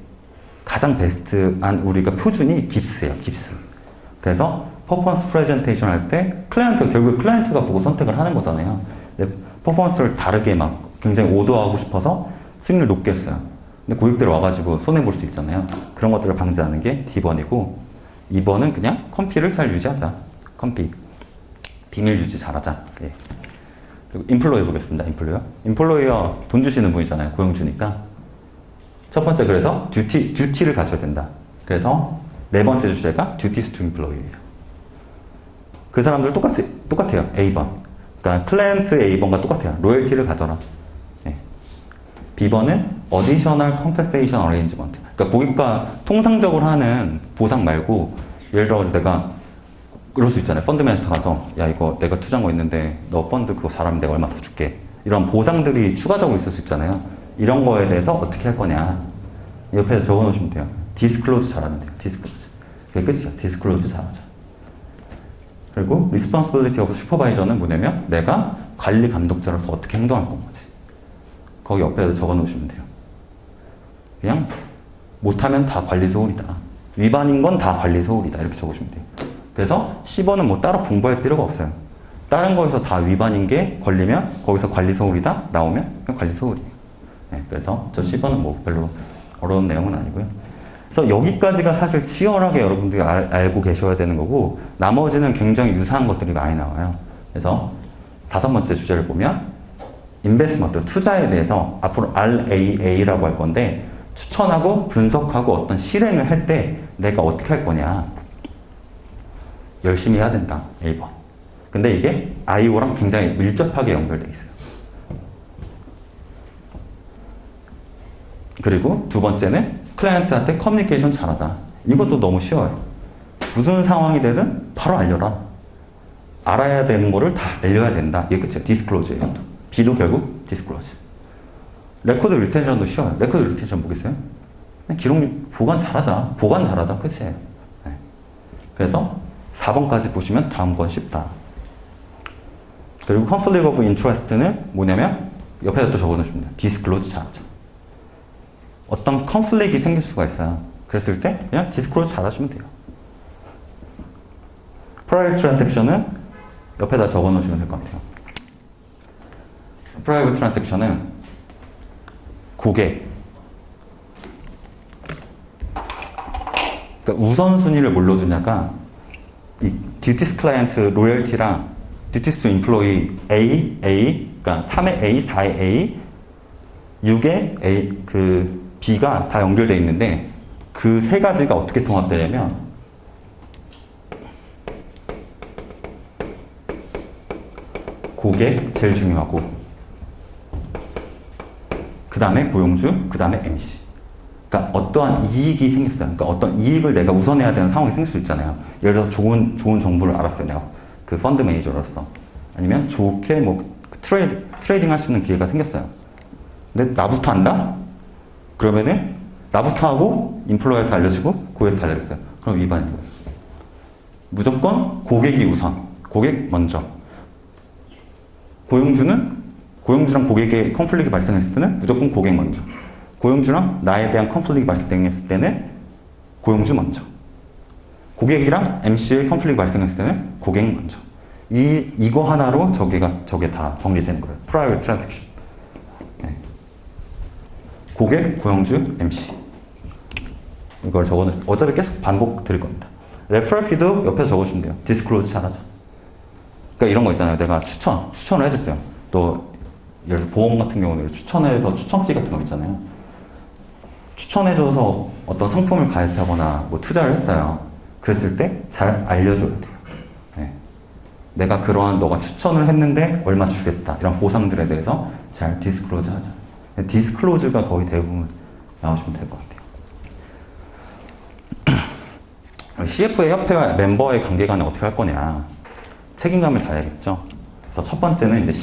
가장 베스트한 우리가 표준이 깁스예요. 깁스. 그래서 퍼포먼스 프레젠테이션 할 때 결국 클라이언트가 보고 선택을 하는 거잖아요. 퍼포먼스를 다르게 막 굉장히 오더하고 싶어서 수익률 높게 했어요. 근데 고객들 와가지고 손해볼 수 있잖아요. 그런 것들을 방지하는 게 D번이고 2번은 그냥 컴피를 잘 유지하자. 컴피. 비밀 유지 잘하자. 예. 그리고 인플로이 보겠습니다. 인플로이어 돈 주시는 분이잖아요. 고용주니까. 첫 번째 그래서 듀티를 가져야 된다. 그래서 네 번째 주제가 duties to employee예요. 그 사람들 똑같아요. A번. 그러니까 클라이언트 A번과 똑같아요. 로열티를 가져라. 예. B번은 additional compensation arrangement. 그러니까 고객과 통상적으로 하는 보상 말고 예를 들어 내가 그럴 수 있잖아요. 펀드 매니저 가서 야 이거 내가 투자한 거 있는데 너 펀드 그거 잘하면 내가 얼마 더 줄게. 이런 보상들이 추가적으로 있을 수 있잖아요. 이런 거에 대해서 어떻게 할 거냐. 옆에 적어 놓으시면 돼요. 디스클로즈 잘하면 돼요. 디스클로즈. 그게 끝이에요. 디스클로즈 잘하자. 그리고 responsibility of supervisor는 뭐냐면 내가 관리 감독자로서 어떻게 행동할 건지. 거기 옆에 적어 놓으시면 돼요. 그냥 못하면 다 관리 소홀이다. 위반인 건 다 관리 소홀이다. 이렇게 적으시면 돼요. 그래서 10번은 뭐 따로 공부할 필요가 없어요. 다른 거에서 다 위반인 게 걸리면 거기서 관리 소홀이다 나오면 그냥 관리 소홀이에요. 네, 그래서 저 10번은 뭐 별로 어려운 내용은 아니고요. 그래서 여기까지가 사실 치열하게 여러분들이 알고 계셔야 되는 거고 나머지는 굉장히 유사한 것들이 많이 나와요. 그래서 다섯 번째 주제를 보면 인베스트먼트, 투자에 대해서 앞으로 RAA라고 할 건데 추천하고 분석하고 어떤 실행을 할 때 내가 어떻게 할 거냐. 열심히 해야 된다. 1번. 근데 이게 IO랑 굉장히 밀접하게 연결되어 있어요. 그리고 두 번째는 클라이언트한테 커뮤니케이션 잘하다. 이것도 너무 쉬워요. 무슨 상황이 되든 바로 알려라. 알아야 되는 거를 다 알려야 된다. 이게 끝이에요. 디스클로즈예요. B도 결국 디스클로즈. 레코드 리텐션도 쉬워요. 레코드 리텐션 보겠어요? 그냥 기록 보관 잘하자. 끝이에요. 네. 그래서 4번까지 보시면 다음 건 쉽다. 그리고 conflict of interest는 뭐냐면 옆에다 또 적어놓으시면 돼요. 디스클로즈 잘하자. 어떤 컨플릭이 생길 수가 있어요. 그랬을 때 그냥 디스클로즈 잘하시면 돼요. 프라이빗 트랜잭션은 옆에다 적어놓으시면 될 것 같아요. 프라이빗 트랜잭션은 고객 그러니까 우선순위를 뭘로 주냐가 이 듀티스 클라이언트 로열티랑 듀티스 임플로이 A 그러니까 3의 A, 4의 A, 6의 A 그 B가 다 연결되어 있는데 그 세 가지가 어떻게 통합되냐면 고객 제일 중요하고 그 다음에 고용주, 그 다음에 MC. 그러니까 어떠한 이익이 생겼어요. 그러니까 어떤 이익을 내가 우선해야 되는 상황이 생길 수 있잖아요. 예를 들어서 좋은 정보를 알았어요. 내가 그 펀드 매니저로서. 아니면 좋게 뭐 트레이딩 할 수 있는 기회가 생겼어요. 근데 나부터 한다? 그러면은 나부터 하고 인플로이한테 알려주고 고객한테 알려줬어요. 그럼 위반인 거예요. 무조건 고객이 우선. 고객 먼저. 고용주랑 고객의 컨플릭이 발생했을 때는 무조건 고객 먼저. 고용주랑 나에 대한 컨플릭이 발생했을 때는 고용주 먼저. 고객이랑 MC의 컨플릭이 발생했을 때는 고객 먼저. 이거 하나로 저게 다 정리되는 거예요. 프라이빗 트랜잭션. 네. 고객, 고용주, MC. 이걸 적어놓으시면 어차피 계속 반복 드릴 겁니다. 레퍼럴 피도 옆에 적어주시면 돼요. 디스클로즈 잘하자. 그러니까 이런 거 있잖아요. 내가 추천을 해줬어요. 또 예를 들어 보험 같은 경우는 추천해서 추천피 같은 거 있잖아요. 추천해줘서 어떤 상품을 가입하거나 뭐 투자를 했어요. 그랬을 때 잘 알려줘야 돼요. 네. 내가 그러한 너가 추천을 했는데 얼마 주겠다 이런 보상들에 대해서 잘 디스클로즈 하자. 디스클로즈가 거의 대부분 나오시면 될 것 같아요. CFA 협회와 멤버의 관계관을 어떻게 할 거냐. 책임감을 다해야겠죠. 그래서 첫 번째는 이제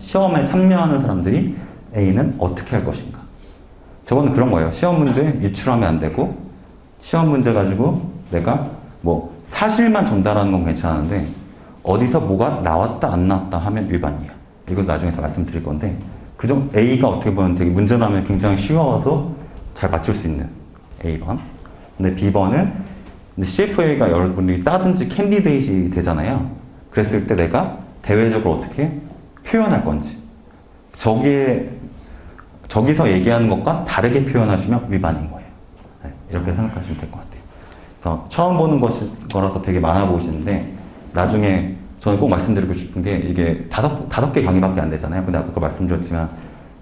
시험에 참여하는 사람들이 A는 어떻게 할 것인가. 저거는 그런 거예요. 시험 문제 유출하면 안 되고, 시험 문제 가지고 내가 뭐 사실만 전달하는 건 괜찮은데, 어디서 뭐가 나왔다 안 나왔다 하면 위반이야. 이건 나중에 다 말씀드릴 건데, 그중 A가 어떻게 보면 되게 문제 나면 굉장히 쉬워서 잘 맞출 수 있는 A번. 근데 B번은 CFA가 여러분들이 따든지 캔디데이트이 되잖아요. 그랬을 때 내가 대외적으로 어떻게 표현할 건지. 저기서 얘기하는 것과 다르게 표현하시면 위반인 거예요. 네, 이렇게 생각하시면 될 것 같아요. 그래서 처음 보는 거라서 되게 많아 보이시는데, 나중에 저는 꼭 말씀드리고 싶은 게 이게 다섯 개 강의밖에 안 되잖아요. 근데 아까 말씀드렸지만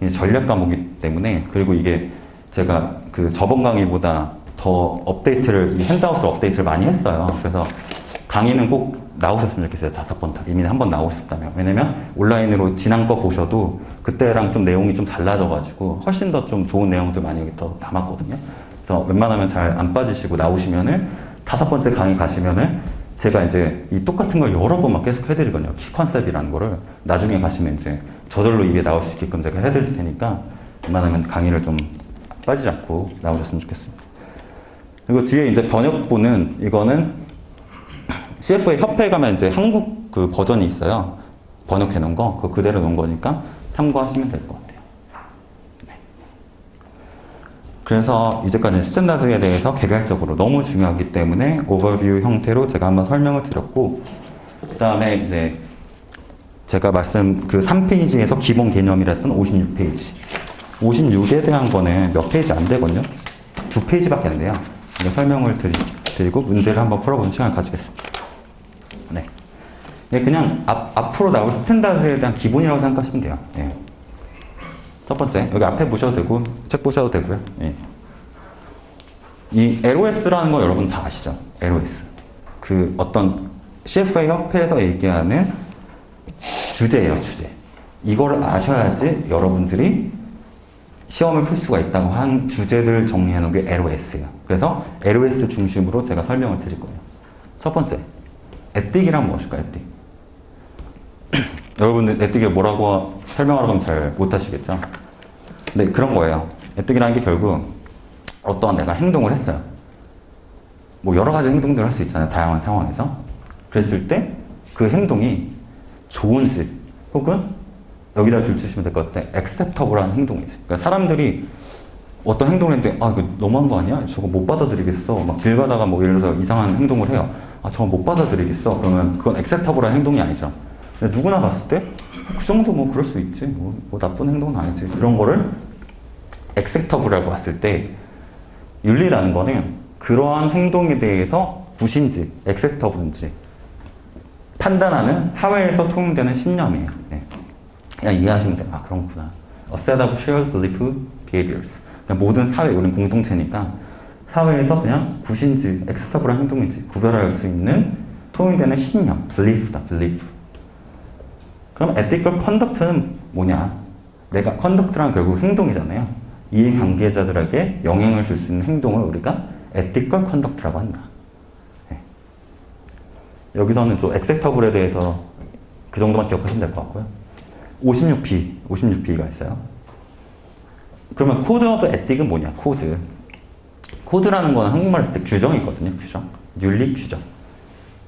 이게 전략 과목이기 때문에, 그리고 이게 제가 그 저번 강의보다 더 업데이트를, 이 핸드아웃으로 업데이트를 많이 했어요. 그래서 강의는 꼭 나오셨으면 좋겠어요. 5번 다. 이미 한 번 나오셨다면. 왜냐면 온라인으로 지난 거 보셔도 그때랑 좀 내용이 좀 달라져가지고 훨씬 더 좀 좋은 내용들 많이 더 담았거든요. 그래서 웬만하면 잘 안 빠지시고 나오시면은 5번째 강의 가시면은 제가 이제 이 똑같은 걸 여러 번 막 계속 해드리거든요. 키 컨셉이라는 거를. 나중에 가시면 이제 저절로 입에 나올 수 있게끔 제가 해드릴 테니까 웬만하면 강의를 좀 빠지지 않고 나오셨으면 좋겠습니다. 그리고 뒤에 이제 번역본은, 이거는 CFA 협회에 가면 이제 한국 그 버전이 있어요. 번역해 놓은 거. 그거 그대로 놓은 거니까 참고하시면 될 것 같아요. 네. 그래서 이제까지 스탠다드에 대해서 개괄적으로 너무 중요하기 때문에 오버뷰 형태로 제가 한번 설명을 드렸고, 그 다음에 이제 제가 그 3페이지에서 기본 개념이라 했던 56페이지. 56에 대한 거는 몇 페이지 안 되거든요. 2페이지밖에 안 돼요. 이거 설명을 드리고 문제를 한번 풀어보는 시간을 가지겠습니다. 네. 네, 그냥 앞으로 나올 스탠다드에 대한 기본이라고 생각하시면 돼요. 네. 첫 번째, 여기 앞에 보셔도 되고, 책 보셔도 되고요. 네. 이 LOS라는 거 여러분 다 아시죠? LOS. 그 어떤 CFA 협회에서 얘기하는 주제예요, 주제. 이걸 아셔야지 여러분들이 시험을 풀 수가 있다고 한 주제를 정리해 놓은 게 LOS예요. 그래서 LOS 중심으로 제가 설명을 드릴 거예요. 첫 번째, 에틱이란 무엇일까요, 에틱? 여러분들 에틱이 뭐라고 설명하라고 하면 잘 못하시겠죠? 근데 그런 거예요. 에틱이라는 게 결국 어떠한 내가 행동을 했어요. 뭐 여러 가지 행동들을 할 수 있잖아요, 다양한 상황에서. 그랬을 때 그 행동이 좋은지, 혹은 여기다 줄치시면 될 것 같아. acceptable한 행동이지. 그러니까 사람들이 어떤 행동을 했는데, 아, 이거 너무한 거 아니야? 저거 못 받아들이겠어. 막 길 가다가 뭐 예를 들어서 이상한 행동을 해요. 아, 저거 못 받아들이겠어. 그러면 그건 acceptable한 행동이 아니죠. 근데 누구나 봤을 때, 그 정도 뭐 그럴 수 있지. 뭐 나쁜 행동은 아니지. 그런 거를 acceptable라고 봤을 때, 윤리라는 거는 그러한 행동에 대해서 굿인지, acceptable인지 판단하는 사회에서 통용되는 신념이에요. 네. 그냥 이해하시면 돼요. 아, 그런 거구나. A set of shared belief behaviors. 그러니까 모든 사회, 우리는 공동체니까 사회에서 그냥 굿인지 acceptable한 행동인지 구별할 수 있는 통용되는 신념, belief다, belief. 그럼 ethical conduct는 뭐냐? 내가 conduct란 결국 행동이잖아요. 이 관계자들에게 영향을 줄 수 있는 행동을 우리가 ethical conduct라고 한다. 네. 여기서는 좀 acceptable에 대해서 그 정도만 기억하시면 될 것 같고요. 56B가 있어요. 그러면 코드 오브 에틱은 뭐냐? 코드라는 거는 한국말로 쓸 때 규정이거든요. 규정. 윤리 규정.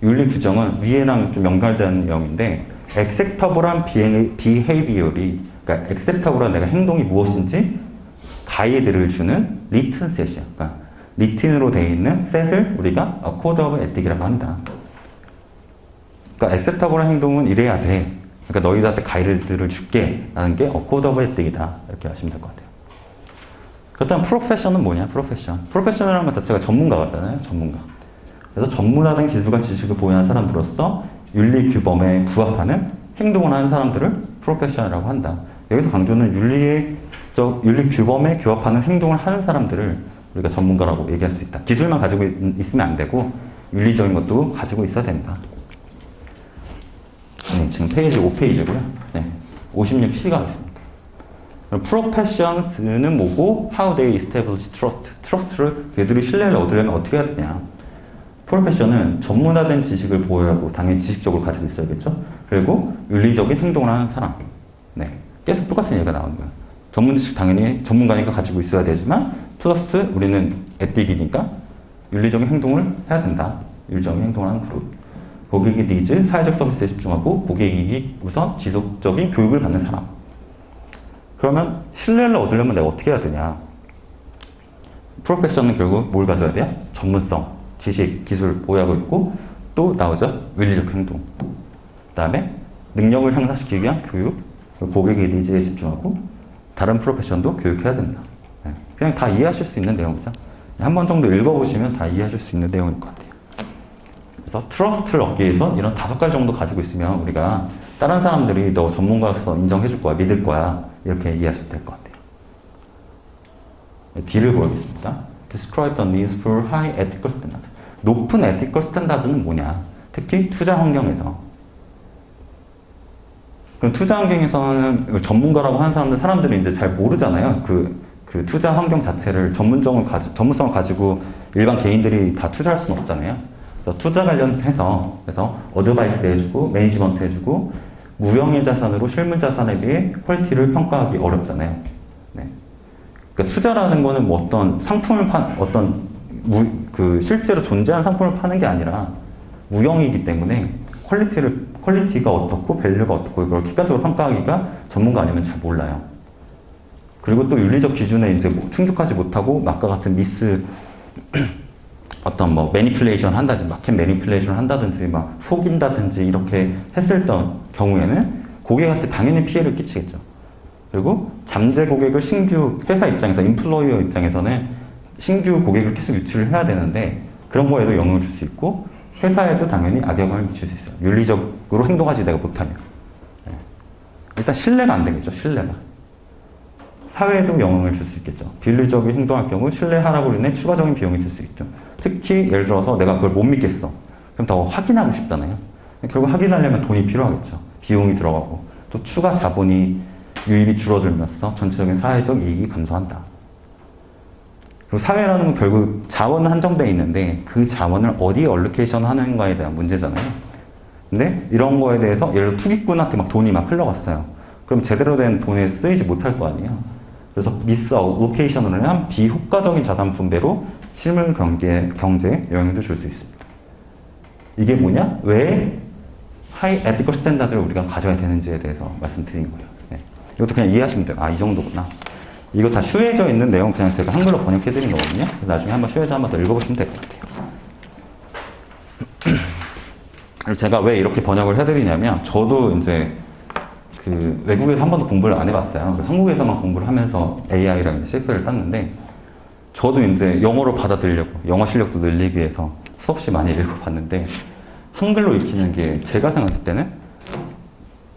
윤리 규정은 위에랑 좀 연결되는 내용인데, acceptable한 behavior이, 그러니까 acceptable한 내가 행동이 무엇인지 가이드를 주는 리튼 셋이야. 그러니까 리튼으로 되어 있는 셋을 우리가 코드 오브 에틱이라고 한다. 그러니까 acceptable한 행동은 이래야 돼. 그러니까 너희들한테 가이드를 줄게 라는 게 코드 오브 에틱이다. 이렇게 하시면 될 것 같아요. 그렇다면 프로페셔는 뭐냐? 프로페셔널이라는 것 자체가 전문가 같잖아요. 전문가. 그래서 전문화된 기술과 지식을 보유한 사람들로서 윤리 규범에 부합하는 행동을 하는 사람들을 프로페셔널이라고 한다. 여기서 강조는 윤리 규범에 규합하는 행동을 하는 사람들을 우리가 전문가라고 얘기할 수 있다. 기술만 가지고 있으면 안 되고 윤리적인 것도 가지고 있어야 된다. 네, 지금 페이지 5페이지고요. 네, 56C가 있습니다. Professions는 뭐고 how they establish trust. trust를 그들이 신뢰를 얻으려면 어떻게 해야 되냐. 프로페션은 전문화된 지식을 보유하고 당연히 지식적으로 가지고 있어야겠죠. 그리고 윤리적인 행동을 하는 사람. 네, 계속 똑같은 얘기가 나오는 거예요. 전문 지식 당연히 전문가니까 가지고 있어야 되지만 플러스 우리는 에틱이니까 윤리적인 행동을 해야 된다. 윤리적인 행동을 하는 그룹. 고객의 니즈, 사회적 서비스에 집중하고 고객이 우선 지속적인 교육을 받는 사람. 그러면 신뢰를 얻으려면 내가 어떻게 해야 되냐. 프로페셔는 결국 뭘 가져야 돼요? 전문성, 지식, 기술 보유하고 있고 또 나오죠? 윤리적 행동. 그 다음에 능력을 향상시키기 위한 교육, 고객의 니즈에 집중하고 다른 프로페션도 교육해야 된다. 네. 그냥 다 이해하실 수 있는 내용이죠. 한 번 정도 읽어보시면 다 이해하실 수 있는 내용일 것 같아요. 그래서 트러스트를 얻기 위해서 이런 5가지 정도 가지고 있으면 우리가 다른 사람들이 너 전문가로서 인정해 줄 거야, 믿을 거야 이렇게 이해하시면 될 것 같아요. D를 보겠습니다. Describe the needs for high ethical standard. 높은 ethical standard는 뭐냐? 특히 투자 환경에서. 그럼 투자 환경에서는 전문가라고 하는 사람들은 이제 잘 모르잖아요. 그 투자 환경 자체를 전문성을 가지고 일반 개인들이 다 투자할 수는 없잖아요. 그래서 투자 관련해서 그래서 어드바이스 해주고 매니지먼트 해주고 무형의 자산으로 실물 자산에 비해 퀄리티를 평가하기 어렵잖아요. 네. 그러니까 투자라는 거는 뭐 어떤 상품을 실제로 존재하는 상품을 파는 게 아니라 무형이기 때문에 퀄리티가 어떻고 밸류가 어떻고 이걸 객관적으로 평가하기가 전문가 아니면 잘 몰라요. 그리고 또 윤리적 기준에 이제 뭐 충족하지 못하고 아까 같은 미스 어떤 뭐 매니플레이션 한다든지 마켓 매니플레이션 한다든지 막 속인다든지 이렇게 했을 경우에는 고객한테 당연히 피해를 끼치겠죠. 그리고 잠재 고객을 신규 회사 입장에서 인플로이어 입장에서는 신규 고객을 계속 유치를 해야 되는데 그런 거에도 영향을 줄 수 있고 회사에도 당연히 악영향을 미칠 수 있어요. 윤리적으로 행동하지 내가 못하면. 네. 일단 신뢰가 안 되겠죠. 신뢰가. 사회에도 영향을 줄 수 있겠죠. 비윤리적인 행동할 경우 신뢰 하락으로 인해 추가적인 비용이 들 수 있죠. 특히 예를 들어서 내가 그걸 못 믿겠어. 그럼 더 확인하고 싶잖아요. 결국 확인하려면 돈이 필요하겠죠. 비용이 들어가고 또 추가 자본이 유입이 줄어들면서 전체적인 사회적 이익이 감소한다. 그리고 사회라는 건 결국 자원은 한정되어 있는데 그 자원을 어디에 얼로케이션 하는가에 대한 문제잖아요. 근데 이런 거에 대해서 예를 들어 투기꾼한테 막 돈이 막 흘러갔어요. 그럼 제대로 된 돈에 쓰이지 못할 거 아니에요. 그래서 미스 어로케이션으로 인한 비효과적인 자산 분배로 실물 경제에 영향도 줄 수 있습니다. 이게 뭐냐? 왜 하이 에티컬 스탠다드를 우리가 가져야 되는지에 대해서 말씀드린 거예요. 네. 이것도 그냥 이해하시면 돼요. 아, 이 정도구나. 이거 다 쉬워져 있는 내용 그냥 제가 한글로 번역해드린 거거든요. 나중에 한번 쉬워져 한번 더 읽어보시면 될 것 같아요. 제가 왜 이렇게 번역을 해드리냐면 저도 이제 그 외국에서 한 번도 공부를 안 해봤어요. 한국에서만 공부를 하면서 AI랑 CX를 땄는데 저도 이제 영어로 받아들이려고 영어 실력도 늘리기 위해서 수없이 많이 읽어봤는데 한글로 익히는 게 제가 생각했을 때는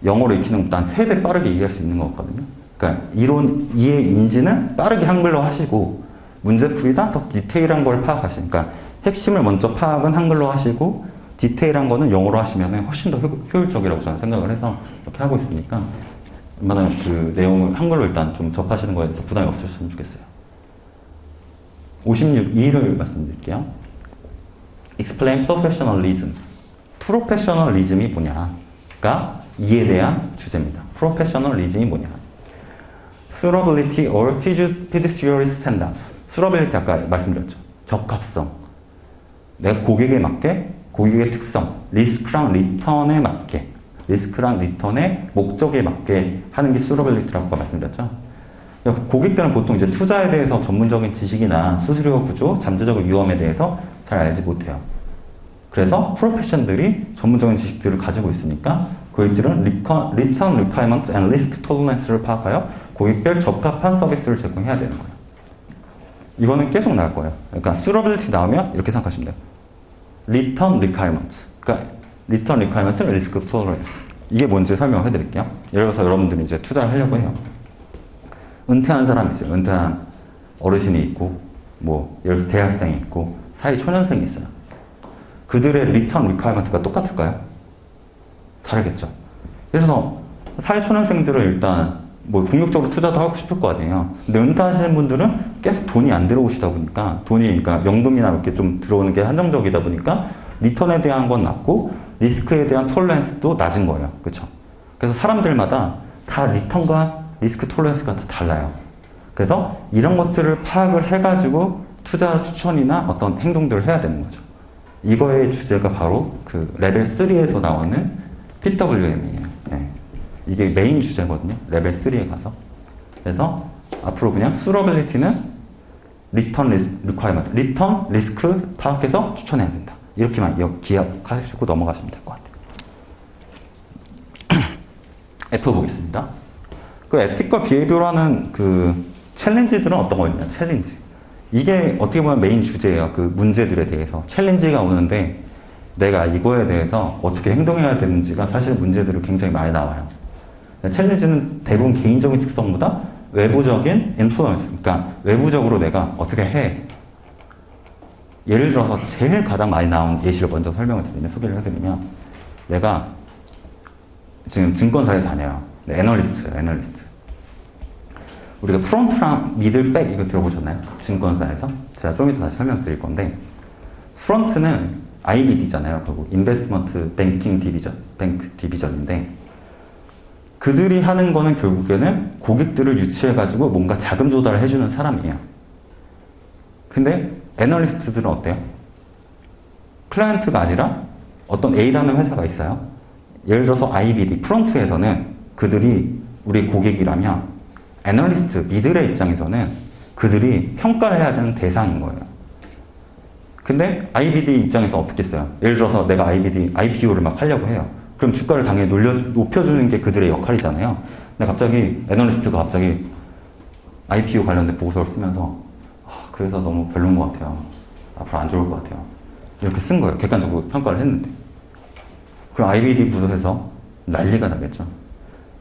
영어로 익히는 것보다 한 3배 빠르게 이해할 수 있는 것 같거든요. 그러니까 이론 이해 인지는 빠르게 한글로 하시고 문제풀이다 더 디테일한 걸 파악하시니까 그러니까 핵심을 먼저 파악은 한글로 하시고 디테일한 거는 영어로 하시면 훨씬 더 효율적이라고 저는 생각을 해서 이렇게 하고 있으니까 얼마나 그 내용을 한글로 일단 좀 접하시는 거에 대해서 부담이 없으셨으면 좋겠어요. 56.2를 말씀드릴게요. Explain professionalism. 프로페셔널리즘이 뭐냐가 이에 대한 주제입니다. 프로페셔널리즘이 뭐냐. Suitability or fiduciary standards. Suitability 아까 말씀드렸죠. 적합성. 내가 고객에 맞게 고객의 특성, 리스크랑 리턴에 맞게, 리스크랑 리턴의 목적에 맞게 하는 게 수러빌리티라고 말씀드렸죠. 고객들은 보통 이제 투자에 대해서 전문적인 지식이나 수수료 구조, 잠재적 위험에 대해서 잘 알지 못해요. 그래서 프로페션들이 전문적인 지식들을 가지고 있으니까 고객들은 리턴 리콰이먼트 앤 리스크 톨러런스를 파악하여 고객별 적합한 서비스를 제공해야 되는 거예요. 이거는 계속 나올 거예요. 그러니까 수러빌리티 나오면 이렇게 생각하시면 돼요. 리턴 리콰이먼트. 그러니까 리턴 리콰이먼트, 리스크 톨러런스. 이게 뭔지 설명을 해드릴게요. 예를 들어서 여러분들이 이제 투자를 하려고 해요. 은퇴한 사람이 있어요. 은퇴한 어르신이 있고, 뭐, 예를 들어서 대학생이 있고, 사회 초년생이 있어요. 그들의 리턴 리퀘어먼트가 똑같을까요? 다르겠죠. 그래서 사회 초년생들은 일단 뭐 궁극적으로 투자도 하고 싶을 거 아니에요. 근데 은퇴하시는 분들은 계속 돈이 안 들어오시다 보니까 그러니까 연금이나 이렇게 좀 들어오는 게 한정적이다 보니까 리턴에 대한 건 낮고 리스크에 대한 톨러런스도 낮은 거예요. 그렇죠? 그래서 사람들마다 다 리턴과 리스크 톨러런스가 다 달라요. 그래서 이런 것들을 파악을 해가지고 투자 추천이나 어떤 행동들을 해야 되는 거죠. 이거의 주제가 바로 그 레벨 3에서 나오는 PWM이에요. 네. 이게 메인 주제거든요. 레벨 3에 가서. 그래서 앞으로 그냥 수러빌리티는 리턴 리퀘어먼트, 리턴 리스크 파악해서 추천해야 된다. 이렇게만 기억하시고 넘어가시면 될 것 같아요. F 보겠습니다. 그 에티컬 비헤이비어라는 그 챌린지들은 어떤 거였냐? 챌린지. 이게 어떻게 보면 메인 주제예요. 그 문제들에 대해서. 챌린지가 오는데 내가 이거에 대해서 어떻게 행동해야 되는지가 사실 문제들이 굉장히 많이 나와요. 챌린지는 대부분 개인적인 특성보다 외부적인 인플루언스, 그러니까 외부적으로 내가 어떻게 해. 예를 들어서 제일 가장 많이 나온 예시를 먼저 설명을 드리면, 소개를 해드리면, 내가 지금 증권사에 다녀요. 애널리스트예요, 애널리스트. 우리가 프론트랑 미들, 백 이거 들어보셨나요? 증권사에서? 제가 좀 이따 다시 설명드릴 건데, 프론트는 IBD잖아요. 그리고 인베스트먼트 뱅킹 디비전, 뱅크 디비전인데, 그들이 하는 거는 결국에는 고객들을 유치해가지고 뭔가 자금 조달을 해주는 사람이에요. 근데 애널리스트들은 어때요? 클라이언트가 아니라 어떤 A라는 회사가 있어요. 예를 들어서 IBD, 프론트에서는 그들이 우리 고객이라면 애널리스트, 미들의 입장에서는 그들이 평가를 해야 되는 대상인 거예요. 근데 IBD 입장에서 어떻게 써요? 예를 들어서 내가 IPO를 막 하려고 해요. 그럼 주가를 당연히 높여주는 게 그들의 역할이잖아요. 근데 갑자기 애널리스트가 갑자기 IPO 관련된 보고서를 쓰면서 그래서 너무 별로인 것 같아요. 앞으로 안 좋을 것 같아요. 이렇게 쓴 거예요. 객관적으로 평가를 했는데. 그럼 IBD 부서에서 난리가 나겠죠.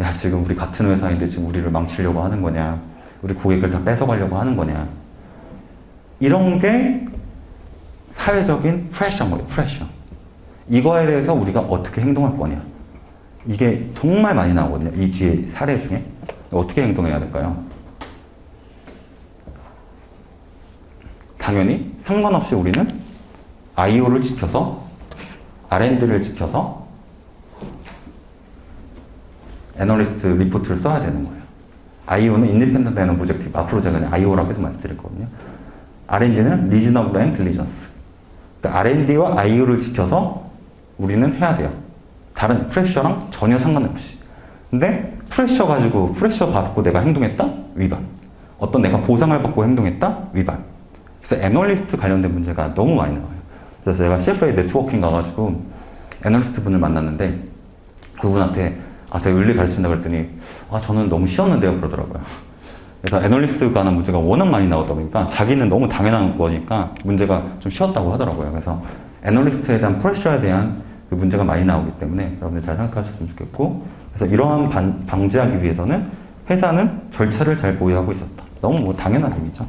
야, 지금 우리 같은 회사인데 지금 우리를 망치려고 하는 거냐. 우리 고객을 다 뺏어가려고 하는 거냐. 이런 게 사회적인 프레셔인 거예요. 프레셔. 이거에 대해서 우리가 어떻게 행동할 거냐. 이게 정말 많이 나오거든요. 이 뒤에 사례 중에. 어떻게 행동해야 될까요? 당연히 상관없이 우리는 IO를 지켜서 R&D를 지켜서 애널리스트 리포트를 써야 되는 거예요. IO는 인디펜던트 앤 오브젝티브. 앞으로 제가 IO라고 해서 말씀드릴 거거든요. R&D는 리즈너블 앤 딜리전스. 그러니까 R&D와 IO를 지켜서 우리는 해야 돼요. 다른 프레셔랑 전혀 상관없이. 근데 프레셔 받고 내가 행동했다? 위반. 어떤 내가 보상을 받고 행동했다? 위반. 그래서 애널리스트 관련된 문제가 너무 많이 나와요. 그래서 제가 CFA 네트워킹 가가지고 애널리스트 분을 만났는데 그분한테 제가 윤리 가르친다고 그랬더니 저는 너무 쉬웠는데요 그러더라고요. 그래서 애널리스트가 하는 문제가 워낙 많이 나오다 보니까 자기는 너무 당연한 거니까 문제가 좀 쉬웠다고 하더라고요. 그래서 애널리스트에 대한 프레셔에 대한 그 문제가 많이 나오기 때문에 여러분들 잘 생각하셨으면 좋겠고, 그래서 이러한 방지하기 위해서는 회사는 절차를 잘 보유하고 있었다. 너무 뭐 당연한 얘기죠.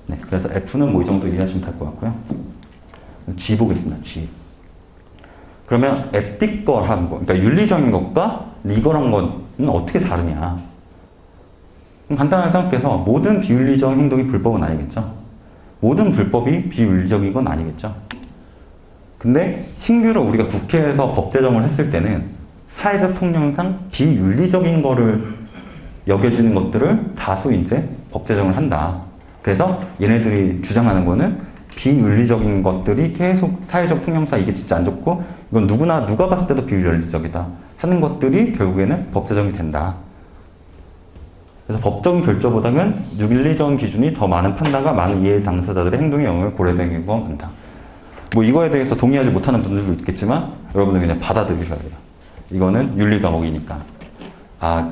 네, 그래서 F는 뭐 이 정도 이해하시면 될 것 같고요. G 보겠습니다. G. 그러면 에티컬한 거, 그러니까 윤리적인 것과 리걸한 것은 어떻게 다르냐? 간단하게 생각해서 모든 비윤리적인 행동이 불법은 아니겠죠. 모든 불법이 비윤리적인 건 아니겠죠. 근데 신규로 우리가 국회에서 법 제정을 했을 때는 사회적 통념상 비윤리적인 거를 여겨지는 것들을 다수 이제 법 제정을 한다. 그래서 얘네들이 주장하는 거는 비윤리적인 것들이 계속 사회적 통념상 이게 진짜 안 좋고 이건 누가 봤을 때도 비윤리적이다 하는 것들이 결국에는 법 제정이 된다. 그래서 법적인 결정보다는 윤리적인 기준이 더 많은 판단과 많은 이해 당사자들의 행동에 영향을 고려되는 건 된다. 뭐 이거에 대해서 동의하지 못하는 분들도 있겠지만 여러분들 그냥 받아들이셔야 돼요. 이거는 윤리 과목이니까.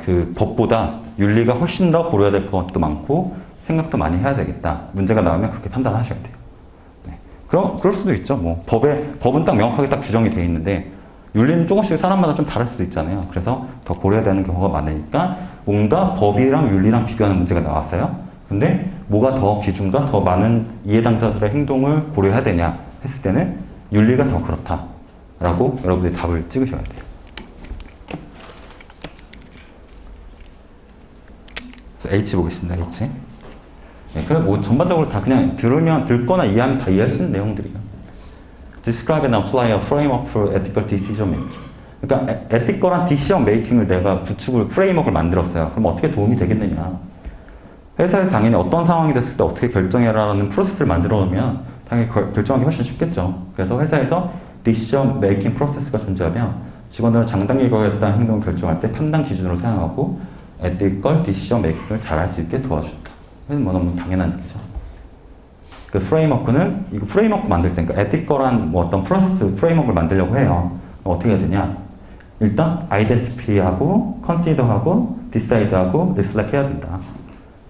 그 법보다 윤리가 훨씬 더 고려해야 될 것도 많고 생각도 많이 해야 되겠다. 문제가 나오면 그렇게 판단하셔야 돼요. 네. 그럴 수도 있죠. 뭐 법은 딱 명확하게 딱 규정이 되어 있는데 윤리는 조금씩 사람마다 좀 다를 수도 있잖아요. 그래서 더 고려해야 되는 경우가 많으니까 뭔가 법이랑 윤리랑 비교하는 문제가 나왔어요. 근데 뭐가 더 기준과 더 많은 이해 당사자들의 행동을 고려해야 되냐 했을 때는 윤리가 더 그렇다라고 여러분들이 답을 찍으셔야 돼요. 그래서 H 보겠습니다. H. 네, 그래 뭐 전반적으로 다 그냥 듣거나 이해하면 다 이해할 수 있는 내용들이에요. Describe and apply a framework for ethical decision making. 그러니까 에티컬한 디시전 메이킹을 내가 구축을 프레임워크를 만들었어요. 그럼 어떻게 도움이 되겠느냐? 회사에서 당연히 어떤 상황이 됐을 때 어떻게 결정해라라는 프로세스를 만들어 놓으면 당연히 결정하기 훨씬 쉽겠죠. 그래서 회사에서 디시전 메이킹 프로세스가 존재하면 직원들은 장단기 거했다는 행동을 결정할 때 판단 기준으로 사용하고 에티컬 디시전 메이킹을 잘 할 수 있게 도와준다. 그래서 뭐 너무 당연한 얘기죠. 그 프레임워크는 이거 프레임워크 만들 때, 그러니까 에티컬한 뭐 어떤 프로세스 프레임워크를 만들려고 해요. 어떻게 해야 되냐? 일단 아이덴티피하고 컨시더하고 디사이드하고 리플렉 해야 된다.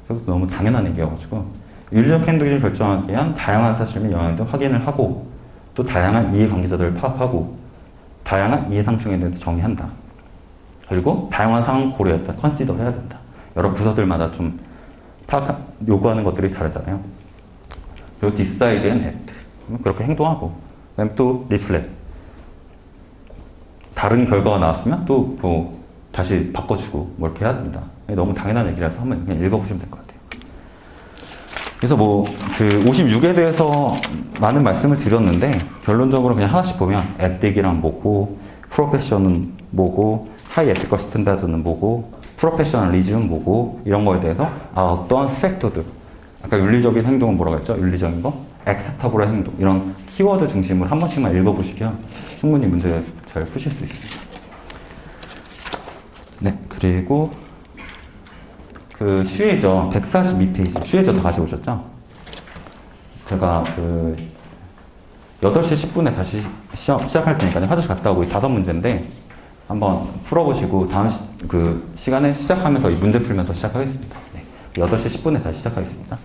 그래서 너무 당연한 얘기여가지고 윤리적 행동을 결정하기 위한 다양한 사실 및 영향도 확인을 하고 또 다양한 이해관계자들을 파악하고 다양한 이해상충에 대해서 정의한다. 그리고 다양한 상황을 고려했다. 컨시더 해야 된다. 여러 부서들마다 좀 요구하는 것들이 다르잖아요. 그리고 decide and act. 그렇게 행동하고 그다음에 또 reflect. 다른 결과가 나왔으면 또 뭐 다시 바꿔주고 뭐 이렇게 해야 됩니다. 너무 당연한 얘기라서 한번 그냥 읽어보시면 될 것 같아요. 그래서 뭐 그 56에 대해서 많은 말씀을 드렸는데 결론적으로 그냥 하나씩 보면 에틱이란 뭐고 프로페셔는 뭐고 하이 에티컬 스탠다드는 뭐고 프로페셔널리즘은 뭐고 이런 거에 대해서 어떠한 팩터들 아까 윤리적인 행동은 뭐라고 했죠? 윤리적인 거? 액셉터블한 행동 이런 키워드 중심으로 한 번씩만 읽어보시면 충분히 문제 잘 푸실 수 있습니다. 네, 그리고 그 슈에저 142페이지 슈에저 다 가지고 오셨죠? 제가 그 8시 10분에 다시 시작할 테니까 화장실 갔다 오고 5문제인데 한번 풀어보시고 다음 그 시간에 시작하면서 이 문제 풀면서 시작하겠습니다. 네, 8시 10분에 다시 시작하겠습니다.